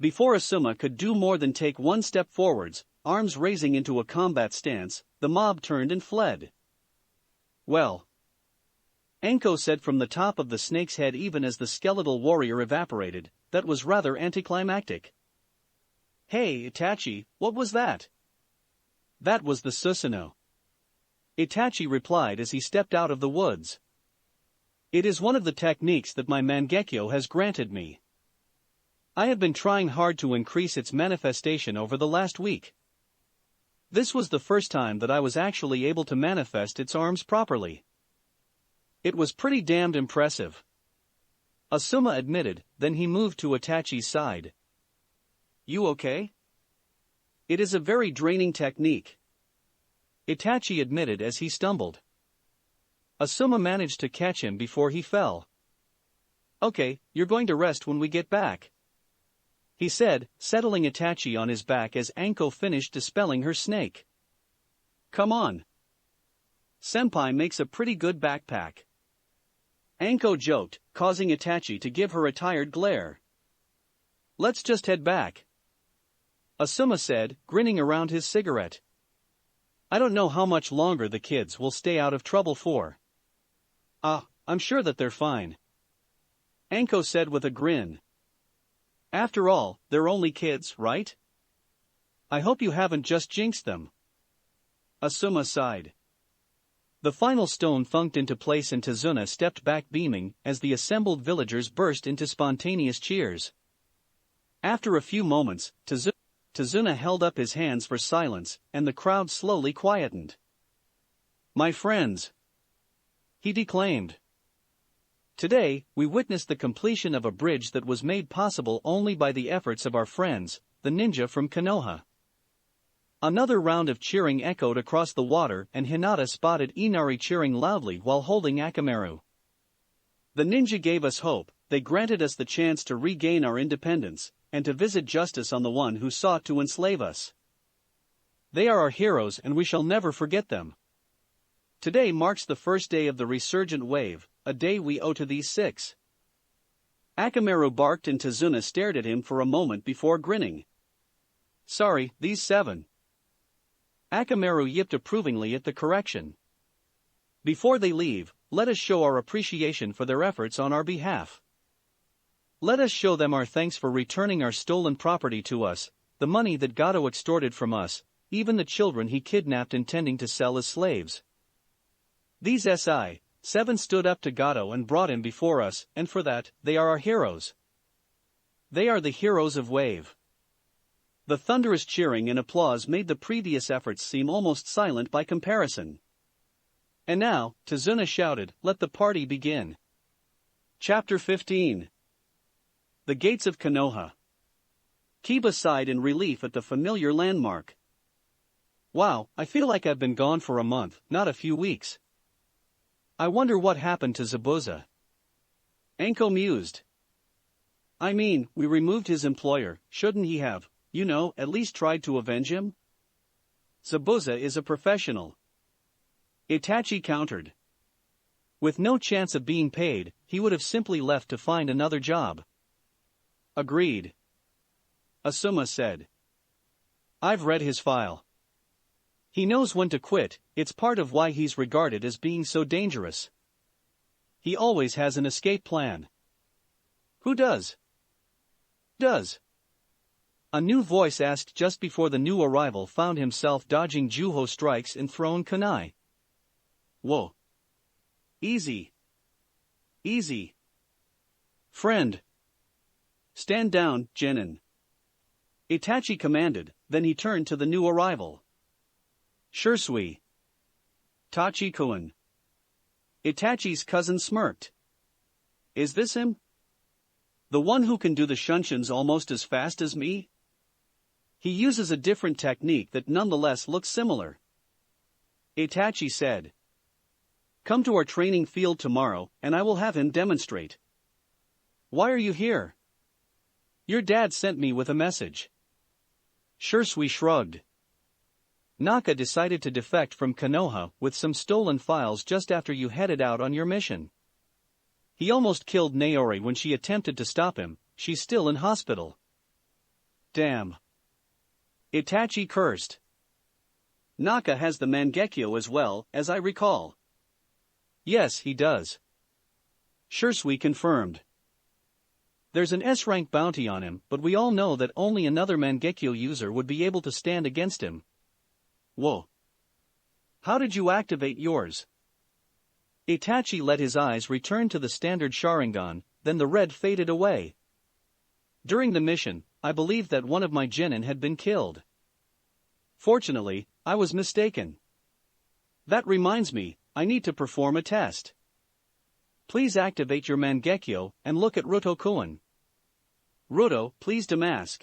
Before Asuma could do more than take one step forwards, arms raising into a combat stance, the mob turned and fled. Well, Anko said from the top of the snake's head even as the skeletal warrior evaporated, that was rather anticlimactic. Hey, Itachi, what was that? That was the Susanoo. Itachi replied as he stepped out of the woods. It is one of the techniques that my Mangekyo has granted me. I have been trying hard to increase its manifestation over the last week. This was the first time that I was actually able to manifest its arms properly. It was pretty damned impressive. Asuma admitted, then he moved to Itachi's side. You okay? It is a very draining technique. Itachi admitted as he stumbled. Asuma managed to catch him before he fell. Okay, you're going to rest when we get back, he said, settling Itachi on his back as Anko finished dispelling her snake. Come on. Senpai makes a pretty good backpack. Anko joked, causing Itachi to give her a tired glare. Let's just head back, Asuma said, grinning around his cigarette. I don't know how much longer the kids will stay out of trouble for. I'm sure that they're fine, Anko said with a grin. After all, they're only kids, right? I hope you haven't just jinxed them. Asuma sighed. The final stone thunked into place and Tazuna stepped back beaming as the assembled villagers burst into spontaneous cheers. After a few moments, Tazuna held up his hands for silence, and the crowd slowly quietened. My friends, he declaimed. Today, we witnessed the completion of a bridge that was made possible only by the efforts of our friends, the ninja from Konoha. Another round of cheering echoed across the water and Hinata spotted Inari cheering loudly while holding Akamaru. The ninja gave us hope, they granted us the chance to regain our independence, and to visit justice on the one who sought to enslave us. They are our heroes and we shall never forget them. Today marks the first day of the resurgent wave, a day we owe to these six. Akamaru barked and Tazuna stared at him for a moment before grinning. Sorry, these seven. Akamaru yipped approvingly at the correction. Before they leave, let us show our appreciation for their efforts on our behalf. Let us show them our thanks for returning our stolen property to us, the money that Gato extorted from us, even the children he kidnapped intending to sell as slaves. These seven stood up to Gato and brought him before us, and for that, they are our heroes. They are the heroes of Wave. The thunderous cheering and applause made the previous efforts seem almost silent by comparison. And now, Tazuna shouted, let the party begin. Chapter 15. The Gates of Konoha. Kiba sighed in relief at the familiar landmark. Wow, I feel like I've been gone for a month, not a few weeks. I wonder what happened to Zabuza. Anko mused. I mean, we removed his employer, shouldn't he have, at least tried to avenge him? Zabuza is a professional, Itachi countered. With no chance of being paid, he would have simply left to find another job. Agreed, Asuma said. I've read his file. He knows when to quit, it's part of why he's regarded as being so dangerous. He always has an escape plan. Who does? A new voice asked just before the new arrival found himself dodging Juho strikes and thrown kunai. Whoa. Easy. Friend. Stand down, Genin. Itachi commanded, then he turned to the new arrival. Shursui. Tachi-kun. Itachi's cousin smirked. Is this him? The one who can do the shunshuns almost as fast as me? He uses a different technique that nonetheless looks similar. Itachi said. Come to our training field tomorrow, and I will have him demonstrate. Why are you here? Your dad sent me with a message. Shursui shrugged. Naka decided to defect from Konoha with some stolen files just after you headed out on your mission. He almost killed Naori when she attempted to stop him, she's still in hospital. Damn. Itachi cursed. Naka has the Mangekyo as well, as I recall. Yes, he does. Shursui confirmed. There's an S-rank bounty on him, but we all know that only another Mangekyo user would be able to stand against him. Whoa. How did you activate yours? Itachi let his eyes return to the standard Sharingan, then the red faded away. During the mission, I believed that one of my genin had been killed. Fortunately, I was mistaken. That reminds me, I need to perform a test. Please activate your Mangekyo and look at Ruto-kun. Ruto, please demask.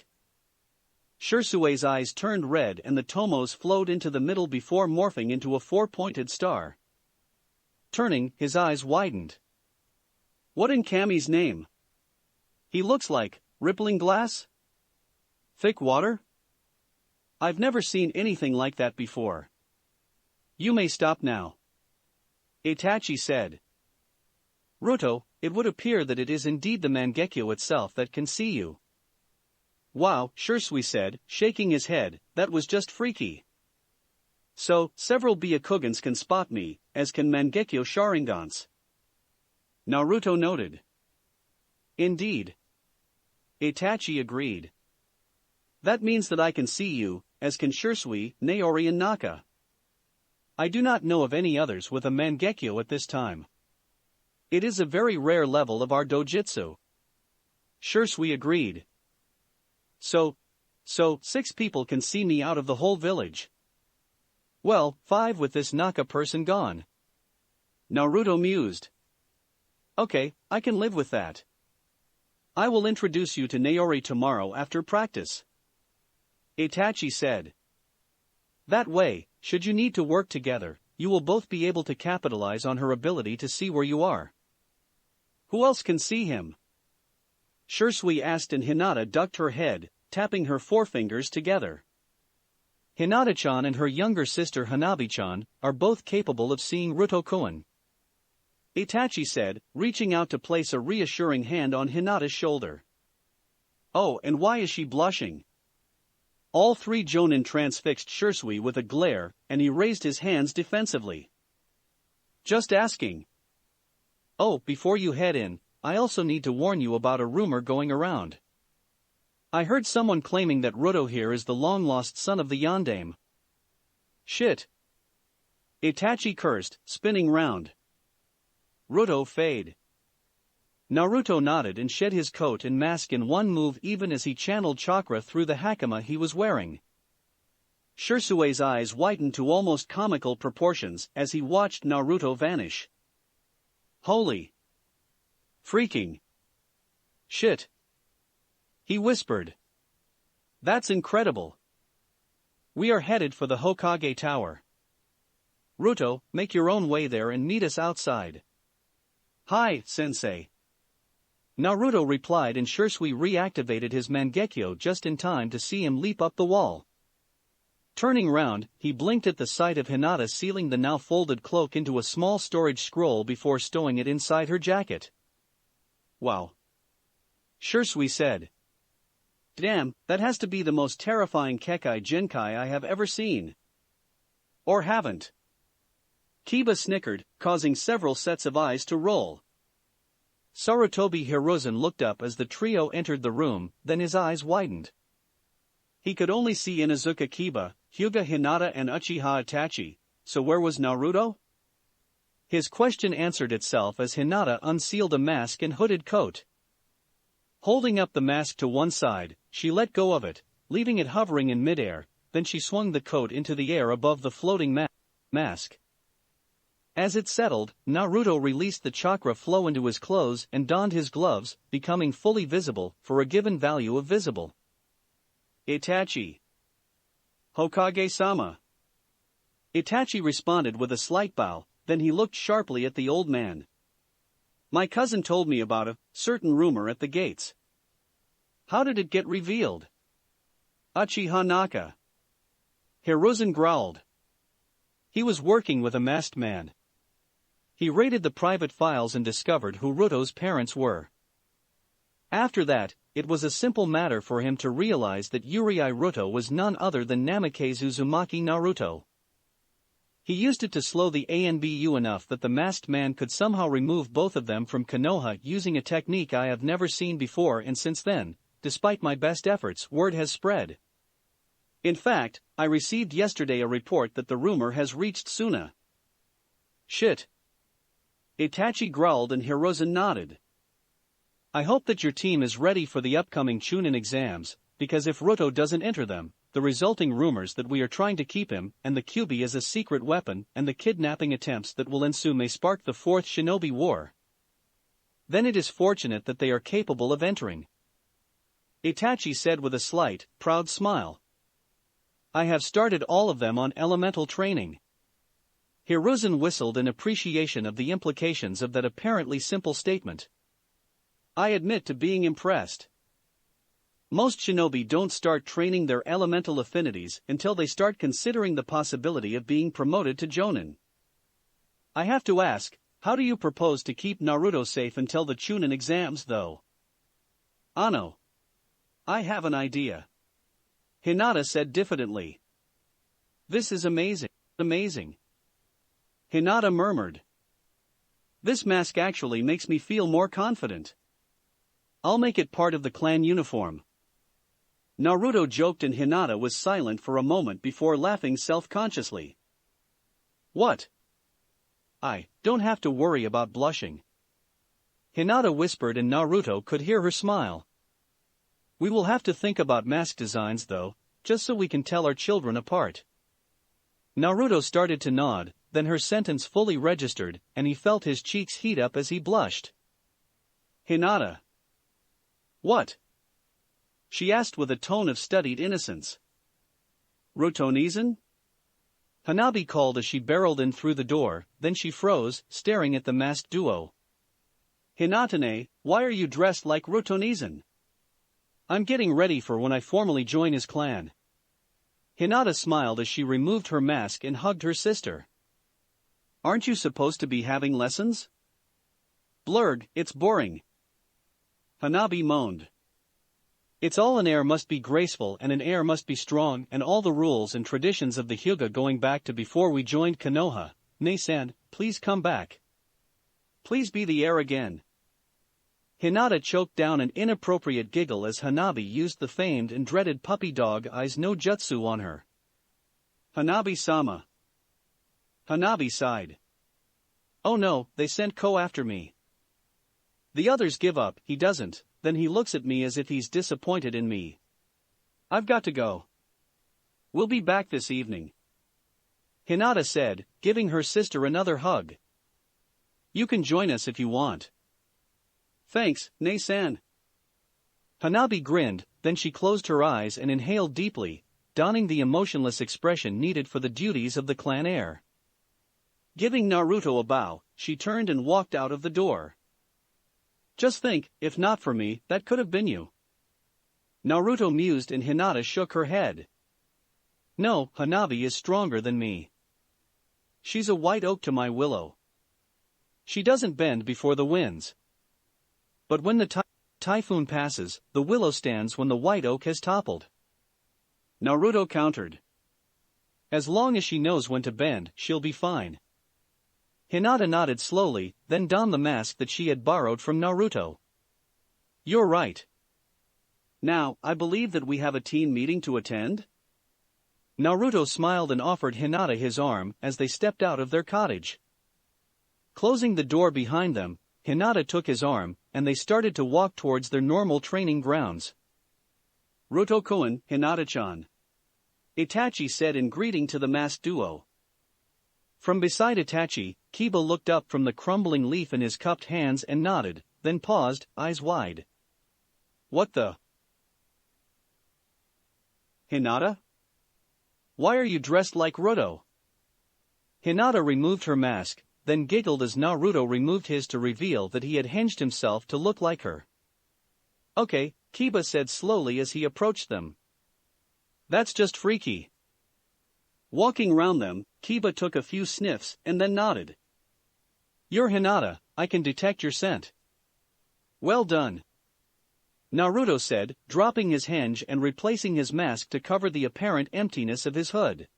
Shursui's eyes turned red and the tomos flowed into the middle before morphing into a four-pointed star. Turning, his eyes widened. What in Kami's name? He looks like rippling glass? Thick water? I've never seen anything like that before. You may stop now. Itachi said. Ruto, it would appear that it is indeed the Mangekyo itself that can see you. Wow, Shursui said, shaking his head, that was just freaky. So, several Byakugans can spot me, as can Mangekyo Sharingans. Naruto noted. Indeed. Itachi agreed. That means that I can see you, as can Shursui, Naori and Naka. I do not know of any others with a Mangekyo at this time. It is a very rare level of our dojutsu. Shursui agreed. So 6 people can see me out of the whole village. Well, 5 with this Naka person gone. Naruto mused. Okay, I can live with that. I will introduce you to Naori tomorrow after practice. Itachi said. That way, should you need to work together, you will both be able to capitalize on her ability to see where you are. Who else can see him? Shursui asked and Hinata ducked her head, tapping her forefingers together. Hinata-chan and her younger sister Hanabi-chan are both capable of seeing Ruto-kun. Itachi said, reaching out to place a reassuring hand on Hinata's shoulder. Oh, and why is she blushing? All 3 jonin transfixed Shursui with a glare, and he raised his hands defensively. Just asking. Oh, before you head in, I also need to warn you about a rumor going around. I heard someone claiming that Ruto here is the long-lost son of the Yondaime. Shit. Itachi cursed, spinning round. Ruto fade. Naruto nodded and shed his coat and mask in one move even as he channeled chakra through the hakama he was wearing. Shursui's eyes widened to almost comical proportions as he watched Naruto vanish. Holy. Freaking. Shit. He whispered. That's incredible. We are headed for the Hokage Tower. Ruto, make your own way there and meet us outside. Hi, sensei. Naruto replied and Shursui reactivated his Mangekyo just in time to see him leap up the wall. Turning round, he blinked at the sight of Hinata sealing the now folded cloak into a small storage scroll before stowing it inside her jacket. Wow. Shursui said. Damn, that has to be the most terrifying Kekkai Genkai I have ever seen. Or haven't. Kiba snickered, causing several sets of eyes to roll. Sarutobi Hiruzen looked up as the trio entered the room, then his eyes widened. He could only see Inuzuka Kiba, Hyuga Hinata and Uchiha Itachi, so where was Naruto? His question answered itself as Hinata unsealed a mask and hooded coat. Holding up the mask to one side, she let go of it, leaving it hovering in midair, then she swung the coat into the air above the floating mask. As it settled, Naruto released the chakra flow into his clothes and donned his gloves, becoming fully visible for a given value of visible. Itachi. Hokage-sama. Itachi responded with a slight bow, then he looked sharply at the old man. My cousin told me about a certain rumor at the gates. How did it get revealed? Uchiha Naka. Hiruzen growled. He was working with a masked man. He raided the private files and discovered who Ruto's parents were. After that, it was a simple matter for him to realize that Uriruto was none other than Namikaze Uzumaki Naruto. He used it to slow the ANBU enough that the masked man could somehow remove both of them from Konoha using a technique I have never seen before, and since then, despite my best efforts, word has spread. In fact, I received yesterday a report that the rumor has reached Suna. Shit. Itachi growled and Hirozen nodded. I hope that your team is ready for the upcoming Chunin exams, because if Ruto doesn't enter them, the resulting rumors that we are trying to keep him and the Kyuubi as a secret weapon and the kidnapping attempts that will ensue may spark the Fourth Shinobi War. Then it is fortunate that they are capable of entering. Itachi said with a slight, proud smile. I have started all of them on elemental training. Hiruzen whistled in appreciation of the implications of that apparently simple statement. I admit to being impressed. Most shinobi don't start training their elemental affinities until they start considering the possibility of being promoted to Jonin. I have to ask, how do you propose to keep Naruto safe until the Chunin exams though? Ano. I have an idea. Hinata said diffidently. This is amazing. Amazing. Hinata murmured. This mask actually makes me feel more confident. I'll make it part of the clan uniform. Naruto joked and Hinata was silent for a moment before laughing self-consciously. What? I don't have to worry about blushing. Hinata whispered and Naruto could hear her smile. We will have to think about mask designs though, just so we can tell our children apart. Naruto started to nod, then her sentence fully registered, and he felt his cheeks heat up as he blushed. Hinata. What? She asked with a tone of studied innocence. Rutonizan? Hanabi called as she barreled in through the door, then she froze, staring at the masked duo. Hinata-ne, why are you dressed like Rutonizan? I'm getting ready for when I formally join his clan. Hinata smiled as she removed her mask and hugged her sister. Aren't you supposed to be having lessons? Blurg, it's boring. Hanabi moaned. It's all an heir must be graceful and an heir must be strong and all the rules and traditions of the Hyuga going back to before we joined Konoha. Ne-san, please come back. Please be the heir again. Hinata choked down an inappropriate giggle as Hanabi used the famed and dreaded puppy dog eyes no jutsu on her. Hanabi-sama. Hanabi sighed. Oh no, they sent Ko after me. The others give up, he doesn't, then he looks at me as if he's disappointed in me. I've got to go. We'll be back this evening. Hinata said, giving her sister another hug. You can join us if you want. Thanks, Ne-san. Hanabi grinned, then she closed her eyes and inhaled deeply, donning the emotionless expression needed for the duties of the clan heir. Giving Naruto a bow, she turned and walked out of the door. Just think, if not for me, that could have been you. Naruto mused and Hinata shook her head. No, Hanabi is stronger than me. She's a white oak to my willow. She doesn't bend before the winds. But when the typhoon passes, the willow stands when the white oak has toppled. Naruto countered. As long as she knows when to bend, she'll be fine. Hinata nodded slowly, then donned the mask that she had borrowed from Naruto. You're right. Now, I believe that we have a team meeting to attend? Naruto smiled and offered Hinata his arm as they stepped out of their cottage. Closing the door behind them, Hinata took his arm, and they started to walk towards their normal training grounds. Ruto-kun, Hinata-chan. Itachi said in greeting to the masked duo. From beside Itachi, Kiba looked up from the crumbling leaf in his cupped hands and nodded, then paused, eyes wide. What the? Hinata? Why are you dressed like Ruto? Hinata removed her mask, then giggled as Naruto removed his to reveal that he had hinged himself to look like her. Okay, Kiba said slowly as he approached them. That's just freaky. Walking round them, Kiba took a few sniffs and then nodded. You're Hinata, I can detect your scent. Well done. Naruto said, dropping his henge and replacing his mask to cover the apparent emptiness of his hood.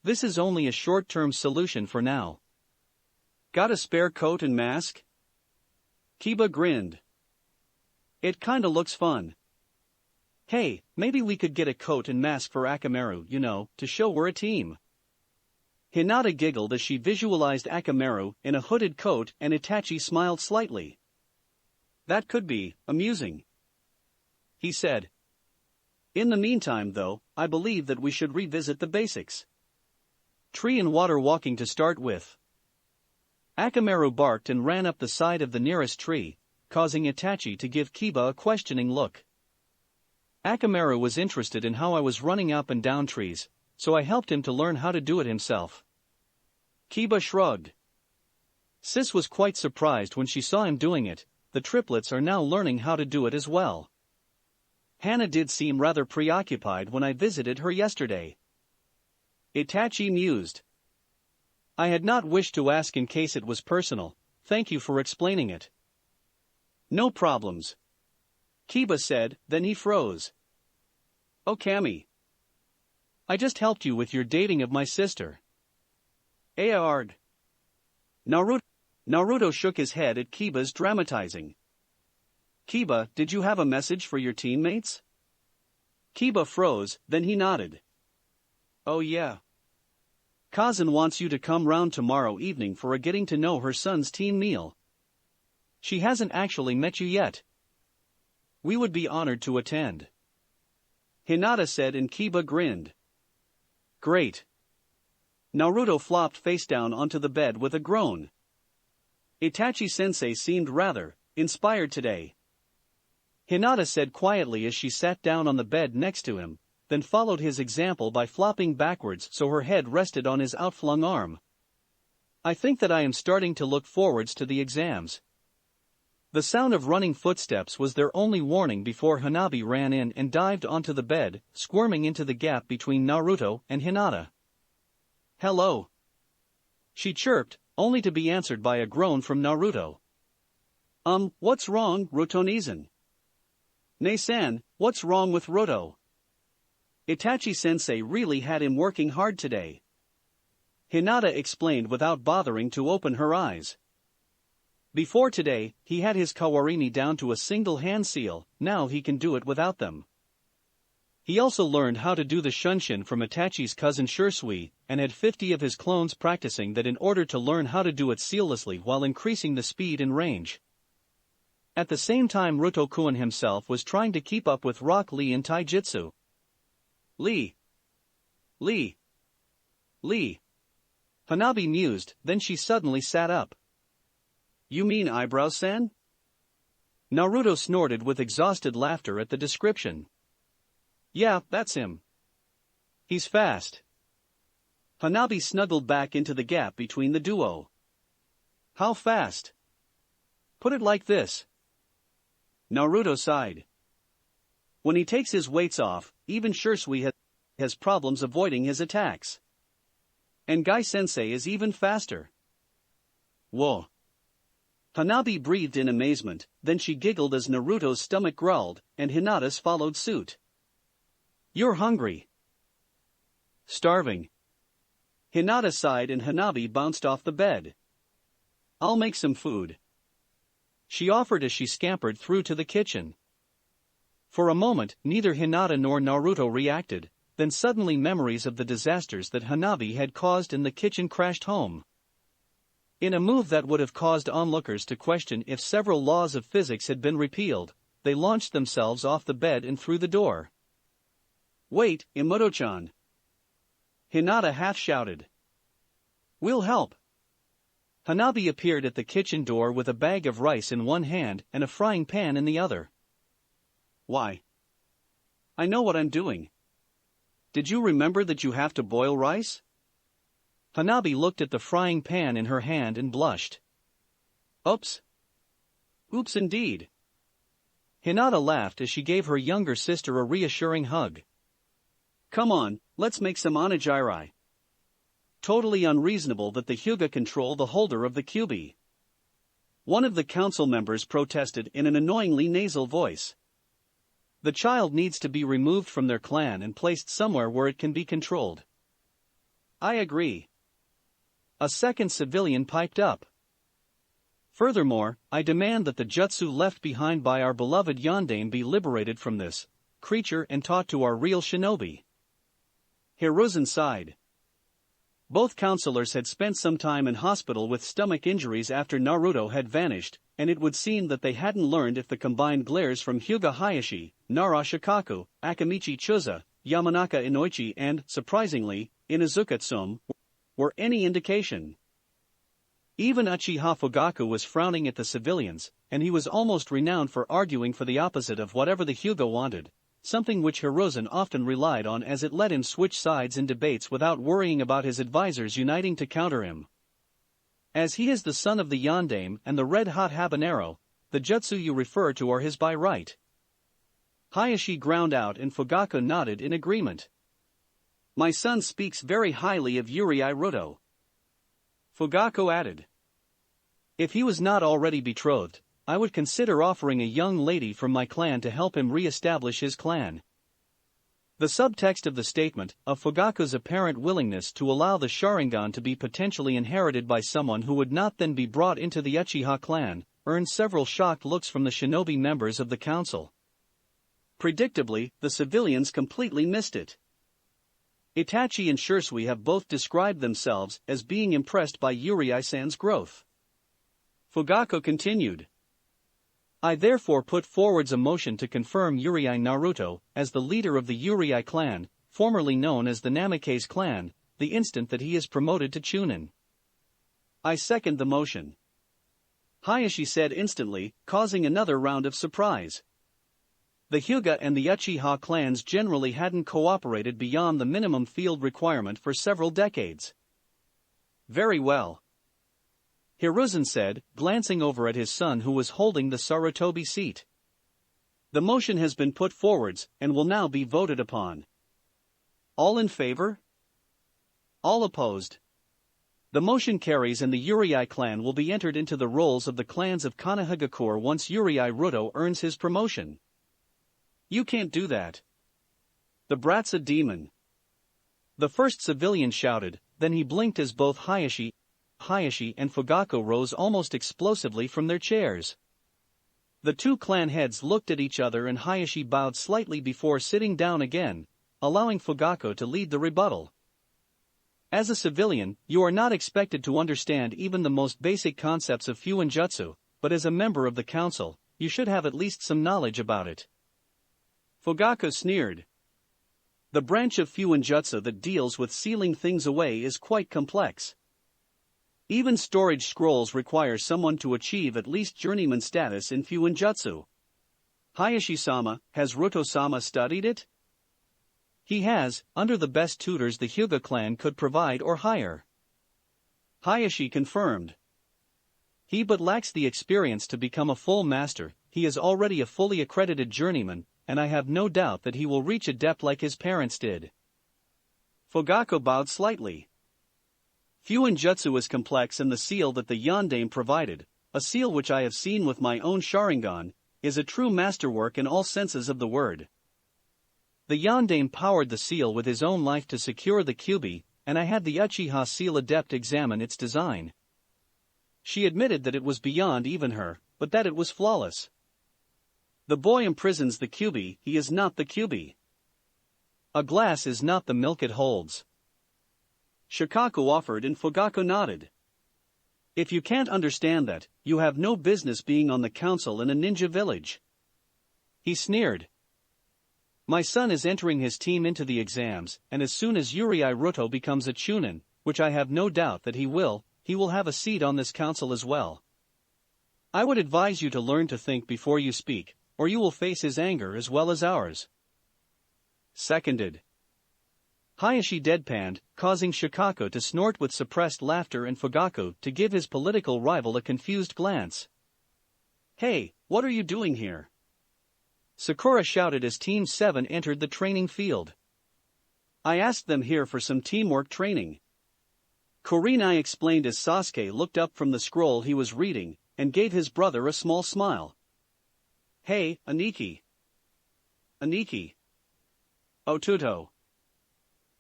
This is only a short-term solution for now. Got a spare coat and mask? Kiba grinned. It kinda looks fun. Hey, maybe we could get a coat and mask for Akamaru, to show we're a team. Hinata giggled as she visualized Akamaru in a hooded coat and Itachi smiled slightly. That could be amusing, he said. In the meantime though, I believe that we should revisit the basics. Tree and water walking to start with. Akamaru barked and ran up the side of the nearest tree, causing Itachi to give Kiba a questioning look. Akamaru was interested in how I was running up and down trees, so I helped him to learn how to do it himself. Kiba shrugged. Sis was quite surprised when she saw him doing it. The triplets are now learning how to do it as well. Hana did seem rather preoccupied when I visited her yesterday. Itachi mused. I had not wished to ask in case it was personal, thank you for explaining it. No problems. Kiba said, then he froze. Oh Kami. I just helped you with your dating of my sister. Aard. Naruto shook his head at Kiba's dramatizing. Kiba, did you have a message for your teammates? Kiba froze, then he nodded. Oh yeah. Kazan wants you to come round tomorrow evening for a getting to know her son's team meal. She hasn't actually met you yet. We would be honored to attend. Hinata said and Kiba grinned. Great. Naruto flopped face down onto the bed with a groan. Itachi-sensei seemed rather inspired today. Hinata said quietly as she sat down on the bed next to him, then followed his example by flopping backwards so her head rested on his outflung arm. I think that I am starting to look forwards to the exams. The sound of running footsteps was their only warning before Hanabi ran in and dived onto the bed, squirming into the gap between Naruto and Hinata. Hello. She chirped, only to be answered by a groan from Naruto. What's wrong, Rotonizan? Nei-san, what's wrong with Roto? Itachi-sensei really had him working hard today. Hinata explained without bothering to open her eyes. Before today, he had his kawarini down to a single hand seal, now he can do it without them. He also learned how to do the shunshin from Itachi's cousin Shursui, and had 50 of his clones practicing that in order to learn how to do it seamlessly while increasing the speed and range. At the same time Roto-kun himself was trying to keep up with Rock Lee in Taijutsu. Lee. Hanabi mused, then she suddenly sat up. You mean Eyebrows-san? Naruto snorted with exhausted laughter at the description. Yeah, that's him. He's fast. Hanabi snuggled back into the gap between the duo. How fast? Put it like this. Naruto sighed. When he takes his weights off, even Shursui has problems avoiding his attacks. And Gai-sensei is even faster. Whoa. Hanabi breathed in amazement, then she giggled as Naruto's stomach growled, and Hinata's followed suit. You're hungry. Starving. Hinata sighed and Hanabi bounced off the bed. I'll make some food. She offered as she scampered through to the kitchen. For a moment, neither Hinata nor Naruto reacted, then suddenly memories of the disasters that Hanabi had caused in the kitchen crashed home. In a move that would have caused onlookers to question if several laws of physics had been repealed, they launched themselves off the bed and through the door. Wait, Imoto-chan. Hinata half shouted. We'll help. Hanabi appeared at the kitchen door with a bag of rice in one hand and a frying pan in the other. Why? I know what I'm doing. Did you remember that you have to boil rice? Hanabi looked at the frying pan in her hand and blushed. Oops. Oops indeed. Hinata laughed as she gave her younger sister a reassuring hug. Come on, let's make some onigiri. Totally unreasonable that the Hyuga control the holder of the kyubi. One of the council members protested in an annoyingly nasal voice. The child needs to be removed from their clan and placed somewhere where it can be controlled. I agree. A second civilian piped up. Furthermore, I demand that the jutsu left behind by our beloved Yondaime be liberated from this creature and taught to our real shinobi. Hiruzen sighed. Both counselors had spent some time in hospital with stomach injuries after Naruto had vanished, and it would seem that they hadn't learned if the combined glares from Hyuga Hayashi, Nara Shikaku, Akamichi Chuza, Yamanaka Inoichi and, surprisingly, Inuzuka Tsum, were any indication. Even Uchiha Fugaku was frowning at the civilians, and he was almost renowned for arguing for the opposite of whatever the Hyuga wanted, something which Hiruzen often relied on as it let him switch sides in debates without worrying about his advisors uniting to counter him. As he is the son of the Yondaime and the red-hot habanero, the jutsu you refer to are his by right. Hayashi ground out and Fugaku nodded in agreement. My son speaks very highly of Urei Ruto. Fugaku added. If he was not already betrothed, I would consider offering a young lady from my clan to help him re-establish his clan. The subtext of the statement, of Fugaku's apparent willingness to allow the Sharingan to be potentially inherited by someone who would not then be brought into the Uchiha clan, earned several shocked looks from the shinobi members of the council. Predictably, the civilians completely missed it. Itachi and Shursui have both described themselves as being impressed by Urei-san's growth. Fugaku continued. I therefore put forwards a motion to confirm Urei Naruto as the leader of the Urei clan, formerly known as the Namikaze clan, the instant that he is promoted to Chunin. I second the motion. Hayashi said instantly, causing another round of surprise. The Hyuga and the Uchiha clans generally hadn't cooperated beyond the minimum field requirement for several decades. Very well. Hiruzen said, glancing over at his son who was holding the Sarutobi seat. The motion has been put forwards, and will now be voted upon. All in favor? All opposed? The motion carries and the Urei clan will be entered into the rolls of the clans of Konohagakure once Urei Ruto earns his promotion. You can't do that. The brat's a demon. The first civilian shouted, then he blinked as both Hayashi and Fugaku rose almost explosively from their chairs. The two clan heads looked at each other and Hayashi bowed slightly before sitting down again, allowing Fugaku to lead the rebuttal. As a civilian, you are not expected to understand even the most basic concepts of Fuinjutsu, but as a member of the council, you should have at least some knowledge about it. Fugaku sneered. The branch of Fuinjutsu that deals with sealing things away is quite complex. Even storage scrolls require someone to achieve at least journeyman status in Fuinjutsu. Hayashi-sama, has Ruto-sama studied it? He has, under the best tutors the Hyuga clan could provide or hire. Hayashi confirmed. He but lacks the experience to become a full master. He is already a fully accredited journeyman, and I have no doubt that he will reach a depth like his parents did. Fugaku bowed slightly. Fuinjutsu is complex, and the seal that the Yondaime provided, a seal which I have seen with my own Sharingan, is a true masterwork in all senses of the word. The Yondaime powered the seal with his own life to secure the Kyubi, and I had the Uchiha seal adept examine its design. She admitted that it was beyond even her, but that it was flawless. The boy imprisons the Kyubi, he is not the Kyubi. A glass is not the milk it holds. Shikaku offered and Fugaku nodded. If you can't understand that, you have no business being on the council in a ninja village. He sneered. My son is entering his team into the exams, and as soon as Urei Ruto becomes a Chunin, which I have no doubt that he will have a seat on this council as well. I would advise you to learn to think before you speak, or you will face his anger as well as ours. Seconded. Hayashi deadpanned, causing Shikaku to snort with suppressed laughter and Fugaku to give his political rival a confused glance. Hey, what are you doing here? Sakura shouted as Team 7 entered the training field. I asked them here for some teamwork training. Kurenai explained as Sasuke looked up from the scroll he was reading, and gave his brother a small smile. Hey, Aniki. Aniki. Otuto.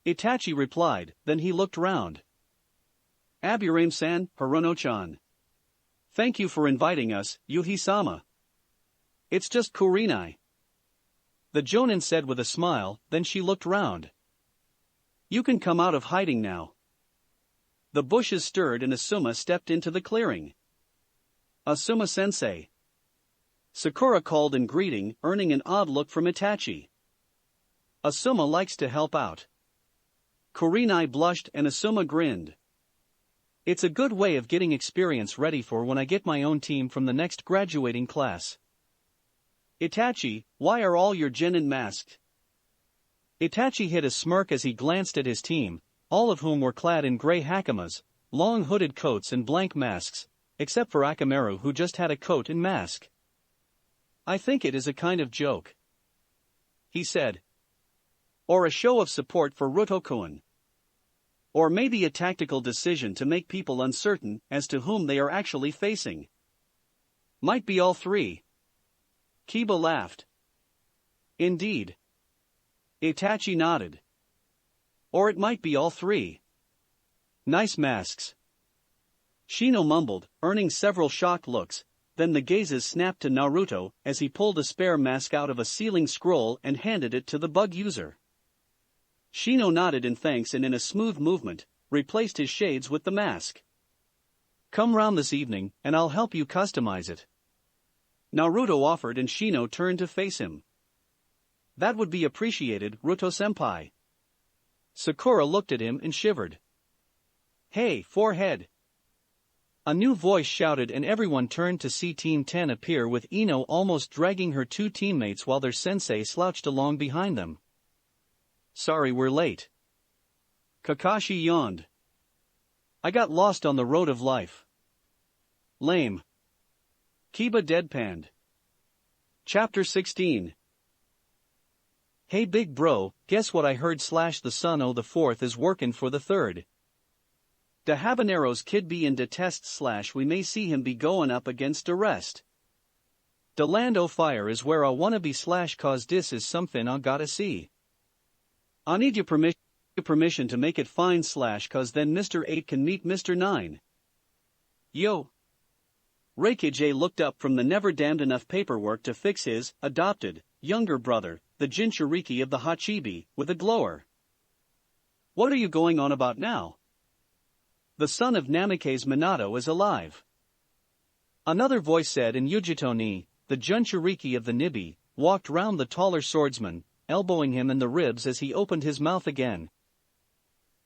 Itachi replied, then he looked round. Aburame-san, Hirono-chan. Thank you for inviting us, Yuhi-sama. It's just Kurenai. The Jonin said with a smile, then she looked round. You can come out of hiding now. The bushes stirred and Asuma stepped into the clearing. Asuma-sensei. Sakura called in greeting, earning an odd look from Itachi. Asuma likes to help out. Kurenai blushed and Asuma grinned. It's a good way of getting experience ready for when I get my own team from the next graduating class. Itachi, why are all your genin masked? Itachi hid a smirk as he glanced at his team, all of whom were clad in gray hakamas, long hooded coats and blank masks, except for Akamaru who just had a coat and mask. I think it is a kind of joke, he said. Or a show of support for Ruto-kun. Or maybe a tactical decision to make people uncertain as to whom they are actually facing. Might be all three. Kiba laughed. Indeed. Itachi nodded. Or it might be all three. Nice masks. Shino mumbled, earning several shocked looks, then the gazes snapped to Naruto as he pulled a spare mask out of a ceiling scroll and handed it to the bug user. Shino nodded in thanks and in a smooth movement, replaced his shades with the mask. Come round this evening, and I'll help you customize it. Naruto offered and Shino turned to face him. That would be appreciated, Ruto-senpai. Sakura looked at him and shivered. Hey, forehead! A new voice shouted and everyone turned to see Team 10 appear with Ino almost dragging her two teammates while their sensei slouched along behind them. Sorry we're late. Kakashi yawned. I got lost on the road of life. Lame. Kiba deadpanned. Chapter 16. Hey big bro, guess what I heard / the son o' the fourth is workin' for the third. De habaneros kid be in de test / we may see him be goin' up against de rest. De land o' fire is where I wanna be / cause dis is somethin' I gotta see. I need your permission to make it fine / cause then Mr. 8 can meet Mr. 9. Yo. Reikage looked up from the never damned enough paperwork to fix his adopted younger brother, the Jinchuriki of the Hachibi, with a glower. What are you going on about now? The son of Namikaze Minato is alive. Another voice said, and Yujito ni, the Jinchuriki of the Nibi, walked round the taller swordsman, elbowing him in the ribs as he opened his mouth again.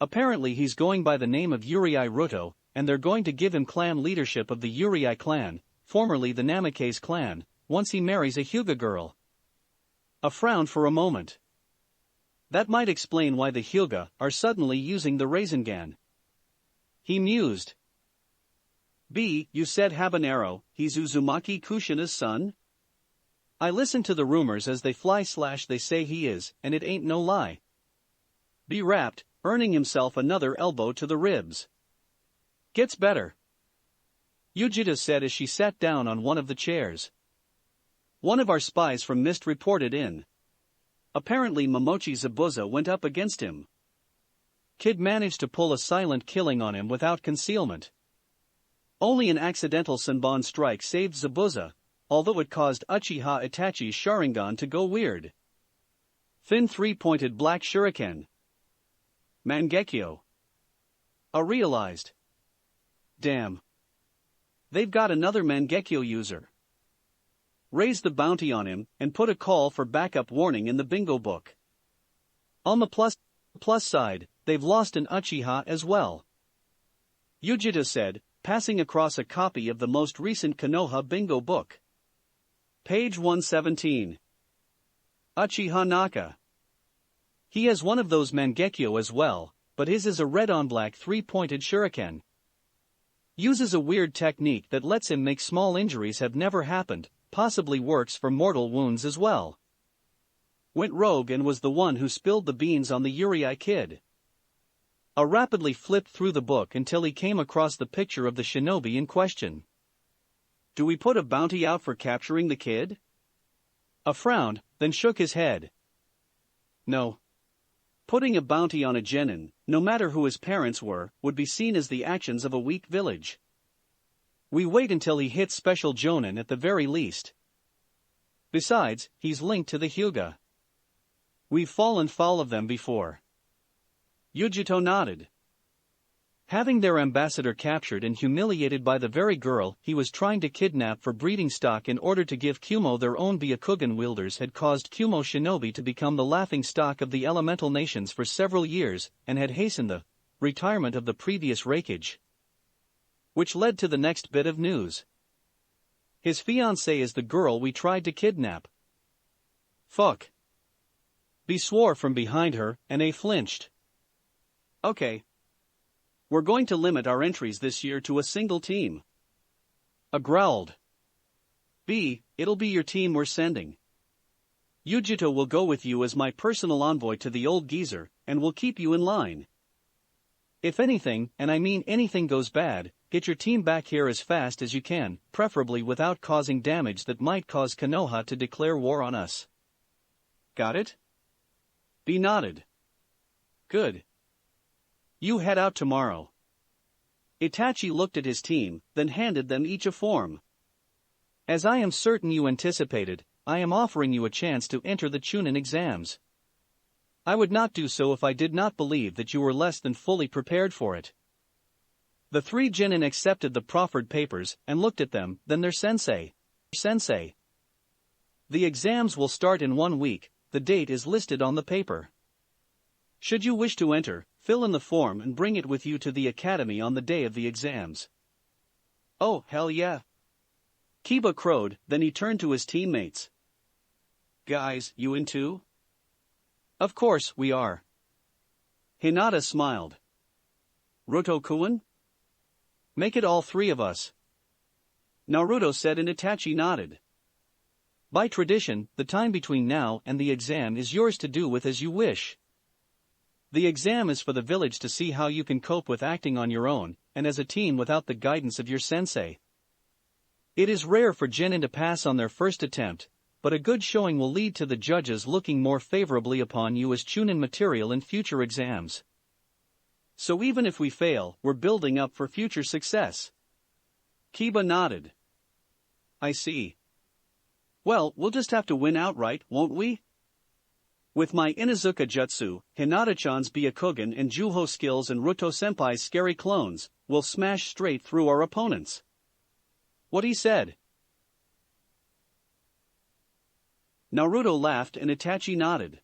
Apparently he's going by the name of Urei Ruto, and they're going to give him clan leadership of the Urei clan, formerly the Namikaze clan, once he marries a Hyuga girl. A frown for a moment. That might explain why the Hyuga are suddenly using the Rasengan. He mused. You said habanero, he's Uzumaki Kushina's son? I listen to the rumors as they fly / they say he is, and it ain't no lie. B rapped, earning himself another elbow to the ribs. Gets better. Yujita said as she sat down on one of the chairs. One of our spies from Mist reported in. Apparently Momochi Zabuza went up against him. Kid managed to pull a silent killing on him without concealment. Only an accidental Senbon strike saved Zabuza, although it caused Uchiha Itachi's Sharingan to go weird. Thin three-pointed black shuriken. Mangekyo. I realized. Damn. They've got another Mangekyo user. Raise the bounty on him, and put a call for backup warning in the bingo book. On the plus side, they've lost an Uchiha as well. Yujita said, passing across a copy of the most recent Konoha bingo book. Page 117. Uchiha Naka. He has one of those Mangekyo as well, but his is a red-on-black three-pointed shuriken. Uses a weird technique that lets him make small injuries have never happened, possibly works for mortal wounds as well. Went rogue and was the one who spilled the beans on the Urei kid. I rapidly flipped through the book until he came across the picture of the shinobi in question. Do we put a bounty out for capturing the kid? A frown, then shook his head. No. Putting a bounty on a genin, no matter who his parents were, would be seen as the actions of a weak village. We wait until he hits special jonin at the very least. Besides, he's linked to the Hyuga. We've fallen foul of them before. Yujito nodded. Having their ambassador captured and humiliated by the very girl he was trying to kidnap for breeding stock in order to give Kumo their own Byakugan wielders had caused Kumo shinobi to become the laughing stock of the elemental nations for several years and had hastened the retirement of the previous rakeage. Which led to the next bit of news. His fiancée is the girl we tried to kidnap. Fuck. B swore from behind her, and A flinched. Okay. We're going to limit our entries this year to a single team. A growled. B, it'll be your team we're sending. Yujito will go with you as my personal envoy to the old geezer, and will keep you in line. If anything, and I mean anything goes bad, get your team back here as fast as you can, preferably without causing damage that might cause Konoha to declare war on us. Got it? B nodded. Good. You head out tomorrow. Itachi looked at his team, then handed them each a form. As I am certain you anticipated, I am offering you a chance to enter the Chunin exams. I would not do so if I did not believe that you were less than fully prepared for it. The three genin accepted the proffered papers and looked at them, then their sensei. Sensei. The exams will start in 1 week, the date is listed on the paper. Should you wish to enter, fill in the form and bring it with you to the academy on the day of the exams. Oh, hell yeah. Kiba crowed, then he turned to his teammates. Guys, you in too? Of course, we are. Hinata smiled. Roto-kun? Make it all 3 of us. Naruto said and Itachi nodded. By tradition, the time between now and the exam is yours to do with as you wish. The exam is for the village to see how you can cope with acting on your own, and as a team without the guidance of your sensei. It is rare for genin to pass on their first attempt, but a good showing will lead to the judges looking more favorably upon you as Chunin material in future exams. So even if we fail, we're building up for future success. Kiba nodded. I see. Well, we'll just have to win outright, won't we? With my Inuzuka Jutsu, Hinata-chan's Byakugan and Juho skills and Ruto-senpai's scary clones, we'll smash straight through our opponents. What he said. Naruto laughed and Itachi nodded.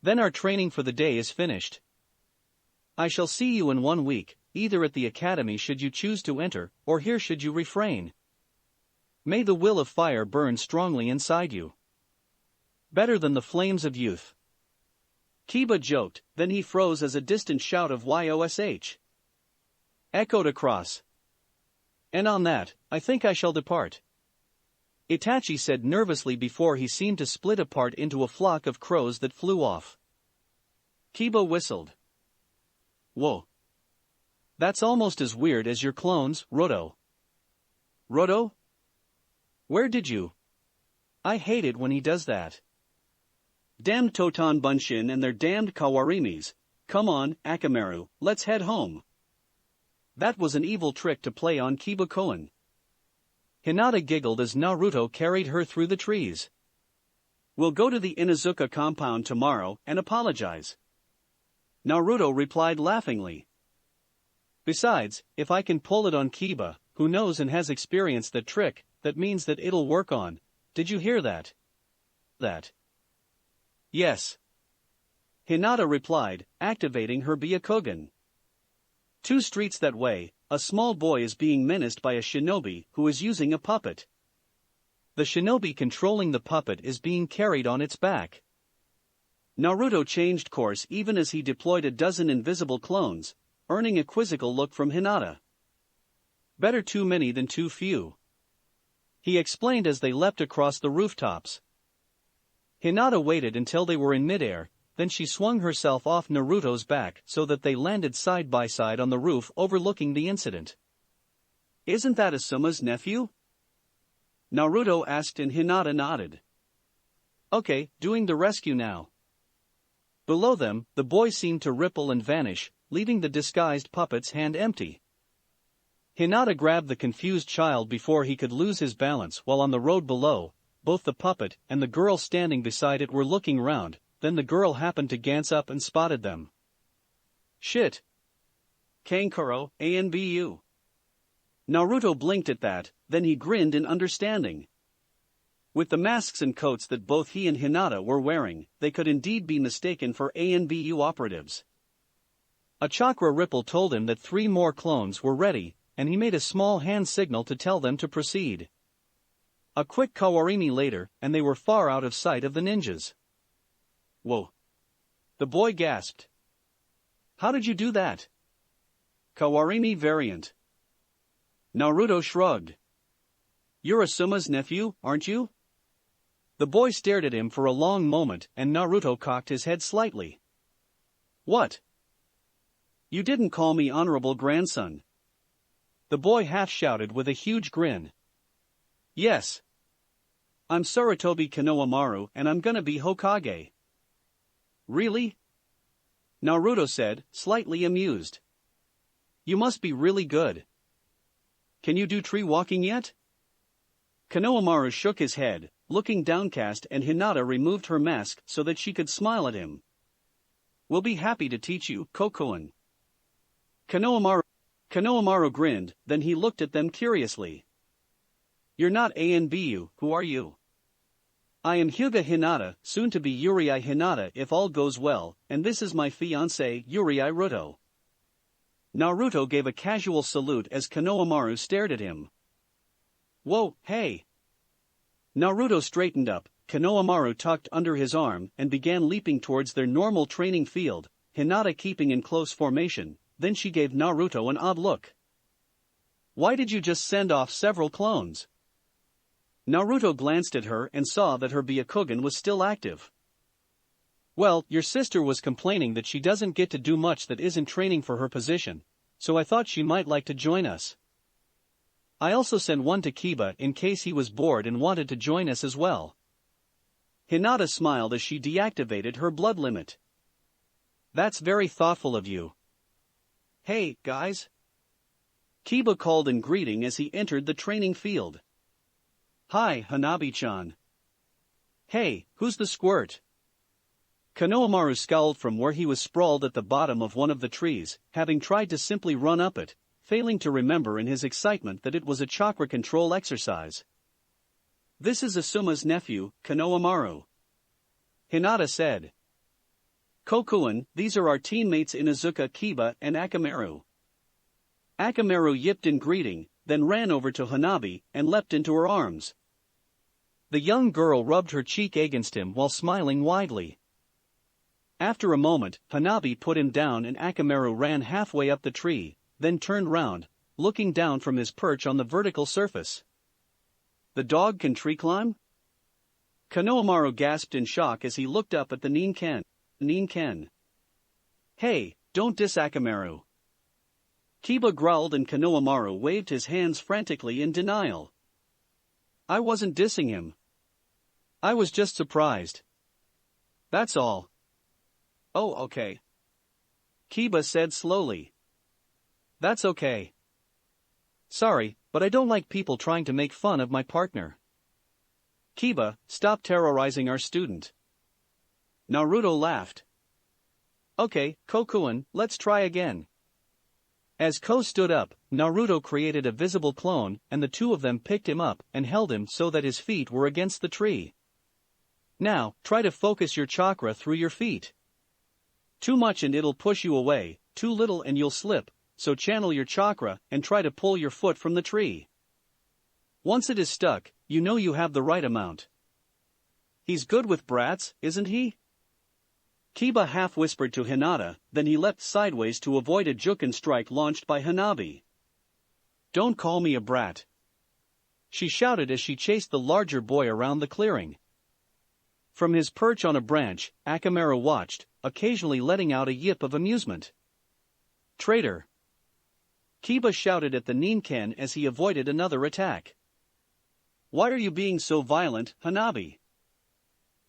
Then our training for the day is finished. I shall see you in 1 week, either at the academy should you choose to enter, or here should you refrain. May the will of fire burn strongly inside you. Better than the flames of youth. Kiba joked, then he froze as a distant shout of YOSH echoed across. And on that, I think I shall depart. Itachi said nervously before he seemed to split apart into a flock of crows that flew off. Kiba whistled. Whoa. That's almost as weird as your clones, Roto. Roto? Where did you? I hate it when he does that. Damned Totan Bunshin and their damned Kawarimis. Come on, Akamaru, let's head home. That was an evil trick to play on Kiba Koen. Hinata giggled as Naruto carried her through the trees. We'll go to the Inuzuka compound tomorrow and apologize. Naruto replied laughingly. Besides, if I can pull it on Kiba, who knows and has experienced the trick, that means that it'll work on. Did you hear that? That. Yes. Hinata replied, activating her Byakugan. 2 streets that way, a small boy is being menaced by a shinobi who is using a puppet. The shinobi controlling the puppet is being carried on its back. Naruto changed course even as he deployed a dozen invisible clones, earning a quizzical look from Hinata. Better too many than too few. He explained as they leapt across the rooftops. Hinata waited until they were in midair, then she swung herself off Naruto's back so that they landed side by side on the roof overlooking the incident. Isn't that Asuma's nephew? Naruto asked and Hinata nodded. Okay, doing the rescue now. Below them, the boy seemed to ripple and vanish, leaving the disguised puppet's hand empty. Hinata grabbed the confused child before he could lose his balance while on the road below. Both the puppet and the girl standing beside it were looking round, then the girl happened to glance up and spotted them. Shit. Kankuro, ANBU. Naruto blinked at that, then he grinned in understanding. With the masks and coats that both he and Hinata were wearing, they could indeed be mistaken for ANBU operatives. A chakra ripple told him that 3 more clones were ready, and he made a small hand signal to tell them to proceed. A quick kawarimi later, and they were far out of sight of the ninjas. Whoa. The boy gasped. How did you do that? Kawarimi variant. Naruto shrugged. You're Asuma's nephew, aren't you? The boy stared at him for a long moment and Naruto cocked his head slightly. What? You didn't call me honorable grandson. The boy half shouted with a huge grin. Yes. I'm Sarutobi Konohamaru and I'm gonna be Hokage. Really? Naruto said, slightly amused. You must be really good. Can you do tree walking yet? Konohamaru shook his head, looking downcast, and Hinata removed her mask so that she could smile at him. We'll be happy to teach you, Kokuin. Konohamaru grinned, then he looked at them curiously. You're not ANBU, who are you? I am Hyuga Hinata, soon to be Uriai Hinata if all goes well, and this is my fiancé, Uriai Ruto. Naruto gave a casual salute as Konohamaru stared at him. Whoa, hey! Naruto straightened up, Konohamaru tucked under his arm and began leaping towards their normal training field, Hinata keeping in close formation, then she gave Naruto an odd look. Why did you just send off several clones? Naruto glanced at her and saw that her Byakugan was still active. Well, your sister was complaining that she doesn't get to do much that isn't training for her position, so I thought she might like to join us. I also sent one to Kiba in case he was bored and wanted to join us as well. Hinata smiled as she deactivated her blood limit. That's very thoughtful of you. Hey, guys. Kiba called in greeting as he entered the training field. Hi, Hanabi-chan. Hey, who's the squirt? Konohamaru scowled from where he was sprawled at the bottom of one of the trees, having tried to simply run up it, failing to remember in his excitement that it was a chakra control exercise. This is Asuma's nephew, Konohamaru. Hinata said. Kokuin, these are our teammates Inuzuka, Kiba, and Akamaru. Akamaru yipped in greeting, then ran over to Hanabi and leapt into her arms. The young girl rubbed her cheek against him while smiling widely. After a moment, Hanabi put him down and Akamaru ran halfway up the tree, then turned round, looking down from his perch on the vertical surface. The dog can tree climb? Konohamaru gasped in shock as he looked up at the Ninken. Hey, don't diss Akamaru. Kiba growled and Konohamaru waved his hands frantically in denial. I wasn't dissing him. I was just surprised. That's all. Oh, okay. Kiba said slowly. That's okay. Sorry, but I don't like people trying to make fun of my partner. Kiba, stop terrorizing our student. Naruto laughed. Okay, Kokuin, let's try again. As Ko stood up, Naruto created a visible clone and the two of them picked him up and held him so that his feet were against the tree. Now, try to focus your chakra through your feet. Too much and it'll push you away, too little and you'll slip, so channel your chakra and try to pull your foot from the tree. Once it is stuck, you know you have the right amount. He's good with brats, isn't he? Kiba half-whispered to Hinata, then he leapt sideways to avoid a Juken strike launched by Hanabi. Don't call me a brat. She shouted as she chased the larger boy around the clearing. From his perch on a branch, Akamaru watched, occasionally letting out a yip of amusement. Traitor! Kiba shouted at the Ninken as he avoided another attack. Why are you being so violent, Hanabi?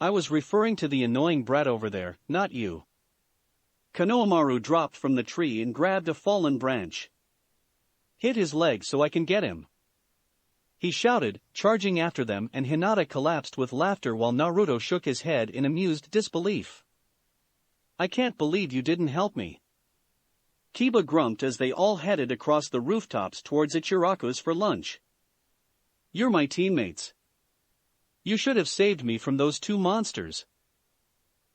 I was referring to the annoying brat over there, not you. Konohamaru dropped from the tree and grabbed a fallen branch. Hit his leg so I can get him, he shouted, charging after them, and Hinata collapsed with laughter while Naruto shook his head in amused disbelief. I can't believe you didn't help me. Kiba grumped as they all headed across the rooftops towards Ichiraku's for lunch. You're my teammates. You should have saved me from those two monsters.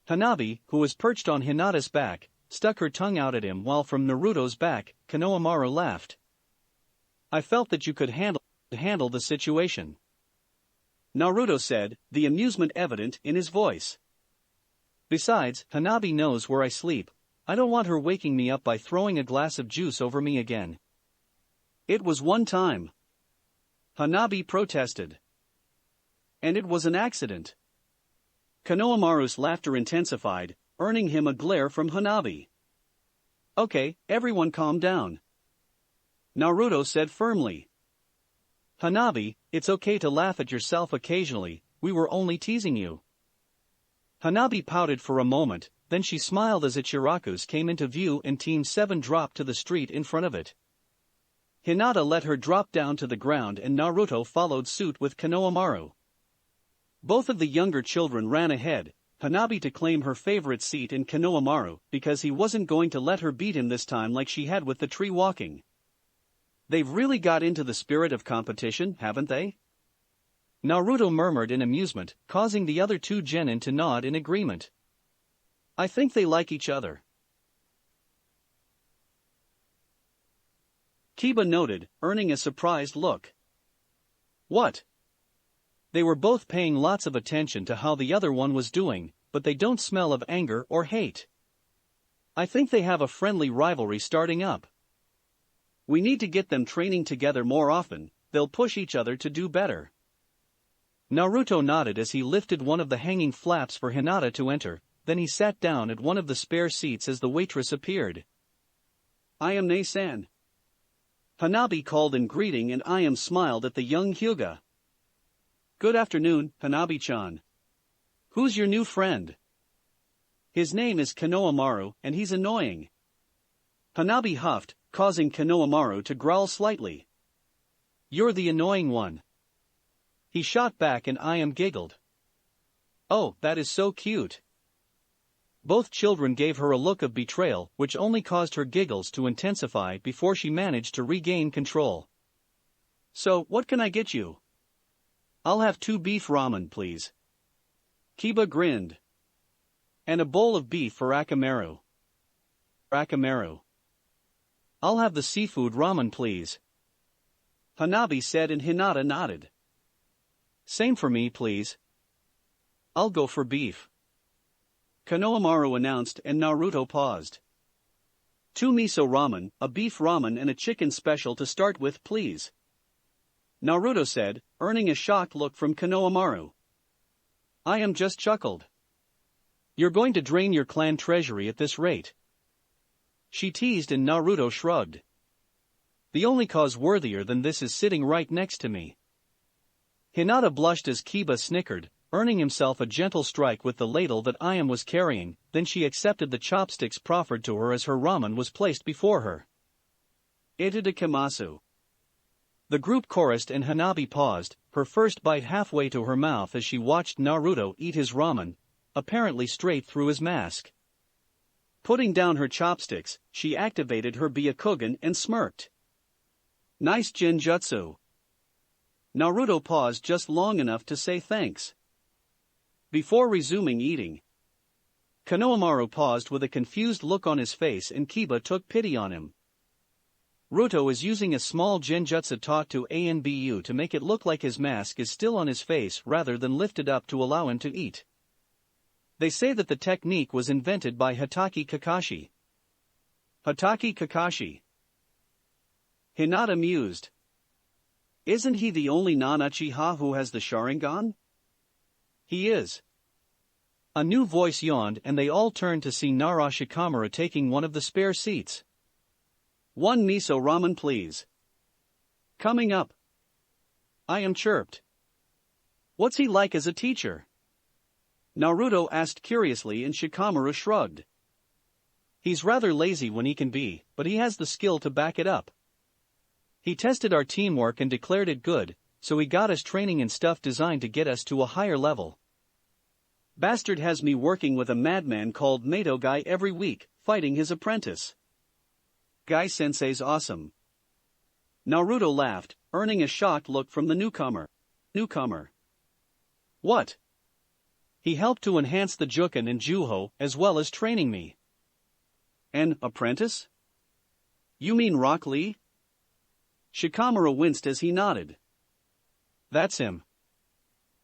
Hanabi, who was perched on Hinata's back, stuck her tongue out at him while from Naruto's back, Konohamaru laughed. I felt that you could handle the situation, Naruto said, the amusement evident in his voice. Besides, Hanabi knows where I sleep. I don't want her waking me up by throwing a glass of juice over me again. It was one time, Hanabi protested. And it was an accident. Konohamaru's laughter intensified, earning him a glare from Hanabi. Okay, everyone calm down, Naruto said firmly. Hanabi, it's okay to laugh at yourself occasionally, we were only teasing you. Hanabi pouted for a moment, then she smiled as Ichiraku's came into view and Team 7 dropped to the street in front of it. Hinata let her drop down to the ground and Naruto followed suit with Konohamaru. Both of the younger children ran ahead, Hanabi to claim her favorite seat and Konohamaru because he wasn't going to let her beat him this time like she had with the tree walking. They've really got into the spirit of competition, haven't they? Naruto murmured in amusement, causing the other two genin to nod in agreement. I think they like each other, Kiba noted, earning a surprised look. What? They were both paying lots of attention to how the other one was doing, but they don't smell of anger or hate. I think they have a friendly rivalry starting up. We need to get them training together more often, they'll push each other to do better. Naruto nodded as he lifted one of the hanging flaps for Hinata to enter, then he sat down at one of the spare seats as the waitress appeared. I am Ne-san, Hanabi called in greeting and I am smiled at the young Hyuga. Good afternoon, Hanabi-chan. Who's your new friend? His name is Konohamaru and he's annoying. Hanabi huffed, causing Konohamaru to growl slightly. You're the annoying one, he shot back and I am giggled. Oh, that is so cute. Both children gave her a look of betrayal which only caused her giggles to intensify before she managed to regain control. So, what can I get you? I'll have 2 beef ramen please. Kiba grinned. And a bowl of beef for Akamaru. Akamaru. I'll have the seafood ramen please, Hanabi said and Hinata nodded. Same for me please. I'll go for beef, Konohamaru announced and Naruto paused. 2 miso ramen, a beef ramen and a chicken special to start with please, Naruto said, earning a shocked look from Konohamaru. I am just chuckled. You're going to drain your clan treasury at this rate, she teased and Naruto shrugged. The only cause worthier than this is sitting right next to me. Hinata blushed as Kiba snickered, earning himself a gentle strike with the ladle that Ayam was carrying, then she accepted the chopsticks proffered to her as her ramen was placed before her. Itadakimasu. The group chorused and Hanabi paused, her first bite halfway to her mouth as she watched Naruto eat his ramen, apparently straight through his mask. Putting down her chopsticks, she activated her Byakugan and smirked. Nice genjutsu. Naruto paused just long enough to say thanks before resuming eating. Konohamaru paused with a confused look on his face and Kiba took pity on him. Ruto is using a small genjutsu taught to Anbu to make it look like his mask is still on his face rather than lifted up to allow him to eat. They say that the technique was invented by Hatake Kakashi. Hatake Kakashi. Hinata mused. Isn't he the only non-Uchiha who has the Sharingan? He is. A new voice yawned and they all turned to see Nara Shikamaru taking one of the spare seats. 1 miso ramen please. Coming up. I am chirped. What's he like as a teacher? Naruto asked curiously and Shikamaru shrugged. He's rather lazy when he can be, but he has the skill to back it up. He tested our teamwork and declared it good, so he got us training and stuff designed to get us to a higher level. Bastard has me working with a madman called Mato Guy every week, fighting his apprentice. Guy-sensei's awesome. Naruto laughed, earning a shocked look from the newcomer. What? He helped to enhance the Juken and Juho as well as training me. An apprentice? You mean Rock Lee? Shikamaru winced as he nodded. That's him.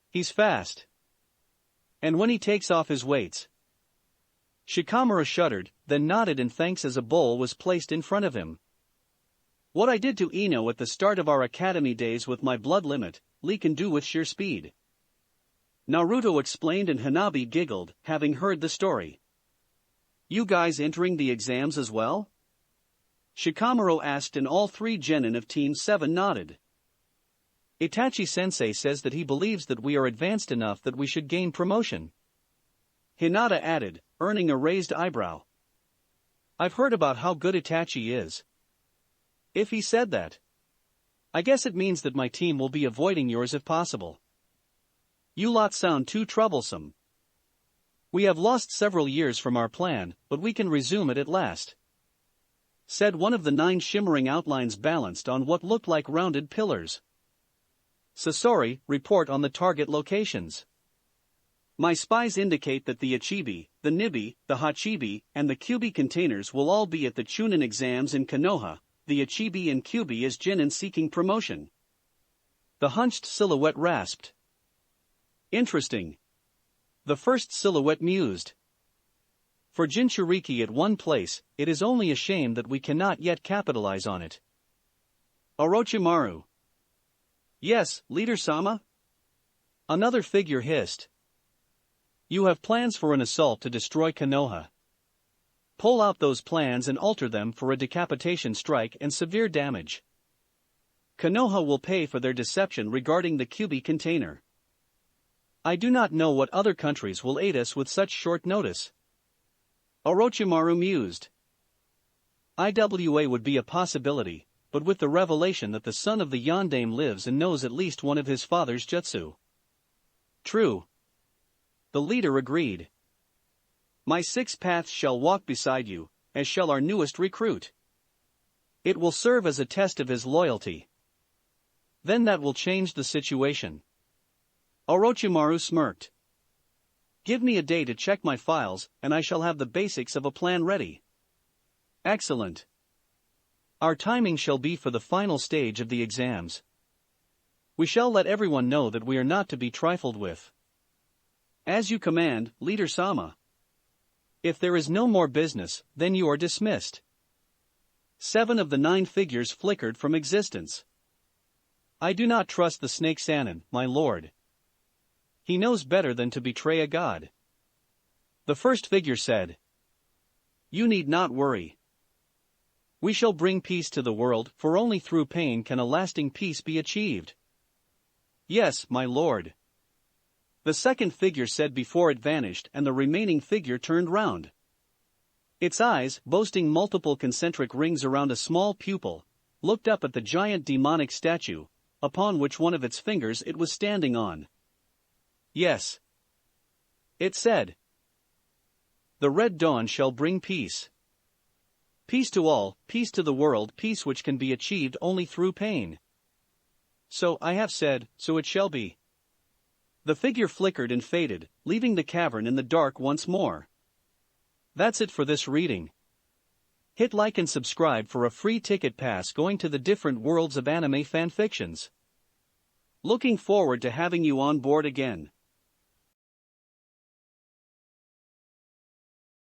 He's fast. And when he takes off his weights. Shikamaru shuddered, then nodded in thanks as a bowl was placed in front of him. What I did to Ino at the start of our academy days with my blood limit, Lee can do with sheer speed. Naruto explained and Hanabi giggled, having heard the story. You guys entering the exams as well? Shikamaru asked and all three genin of Team 7 nodded. Itachi-sensei says that he believes that we are advanced enough that we should gain promotion. Hinata added, earning a raised eyebrow. I've heard about how good Itachi is. If he said that, I guess it means that my team will be avoiding yours if possible. You lot sound too troublesome. We have lost several years from our plan, but we can resume it at last. Said one of the 9 shimmering outlines balanced on what looked like rounded pillars. Sasori, report on the target locations. My spies indicate that the Ichibi, the Nibi, the Hachibi, and the Kyubi containers will all be at the Chunin exams in Konoha, the Ichibi and Kyubi as genin seeking promotion. The hunched silhouette rasped. Interesting. The first silhouette mused. For Jinchuriki at one place, it is only a shame that we cannot yet capitalize on it. Orochimaru. Yes, Leader-sama? Another figure hissed. You have plans for an assault to destroy Konoha. Pull out those plans and alter them for a decapitation strike and severe damage. Konoha will pay for their deception regarding the Kyubi container. I do not know what other countries will aid us with such short notice. Orochimaru mused. IWA would be a possibility, but with the revelation that the son of the Yondaime lives and knows at least one of his father's jutsu. True. The leader agreed. My 6 paths shall walk beside you, as shall our newest recruit. It will serve as a test of his loyalty. Then that will change the situation. Orochimaru smirked. Give me a day to check my files, and I shall have the basics of a plan ready. Excellent. Our timing shall be for the final stage of the exams. We shall let everyone know that we are not to be trifled with. As you command, Leader-sama. If there is no more business, then you are dismissed. 7 of the 9 figures flickered from existence. I do not trust the Snake Sannin, my lord. He knows better than to betray a god. The first figure said. You need not worry. We shall bring peace to the world, for only through pain can a lasting peace be achieved. Yes, my lord. The second figure said before it vanished and the remaining figure turned round. Its eyes, boasting multiple concentric rings around a small pupil, looked up at the giant demonic statue, upon which one of its fingers it was standing on. Yes. It said. The Red Dawn shall bring peace. Peace to all, peace to the world, peace which can be achieved only through pain. So I have said, so it shall be. The figure flickered and faded, leaving the cavern in the dark once more. That's it for this reading. Hit like and subscribe for a free ticket pass going to the different worlds of anime fanfictions. Looking forward to having you on board again.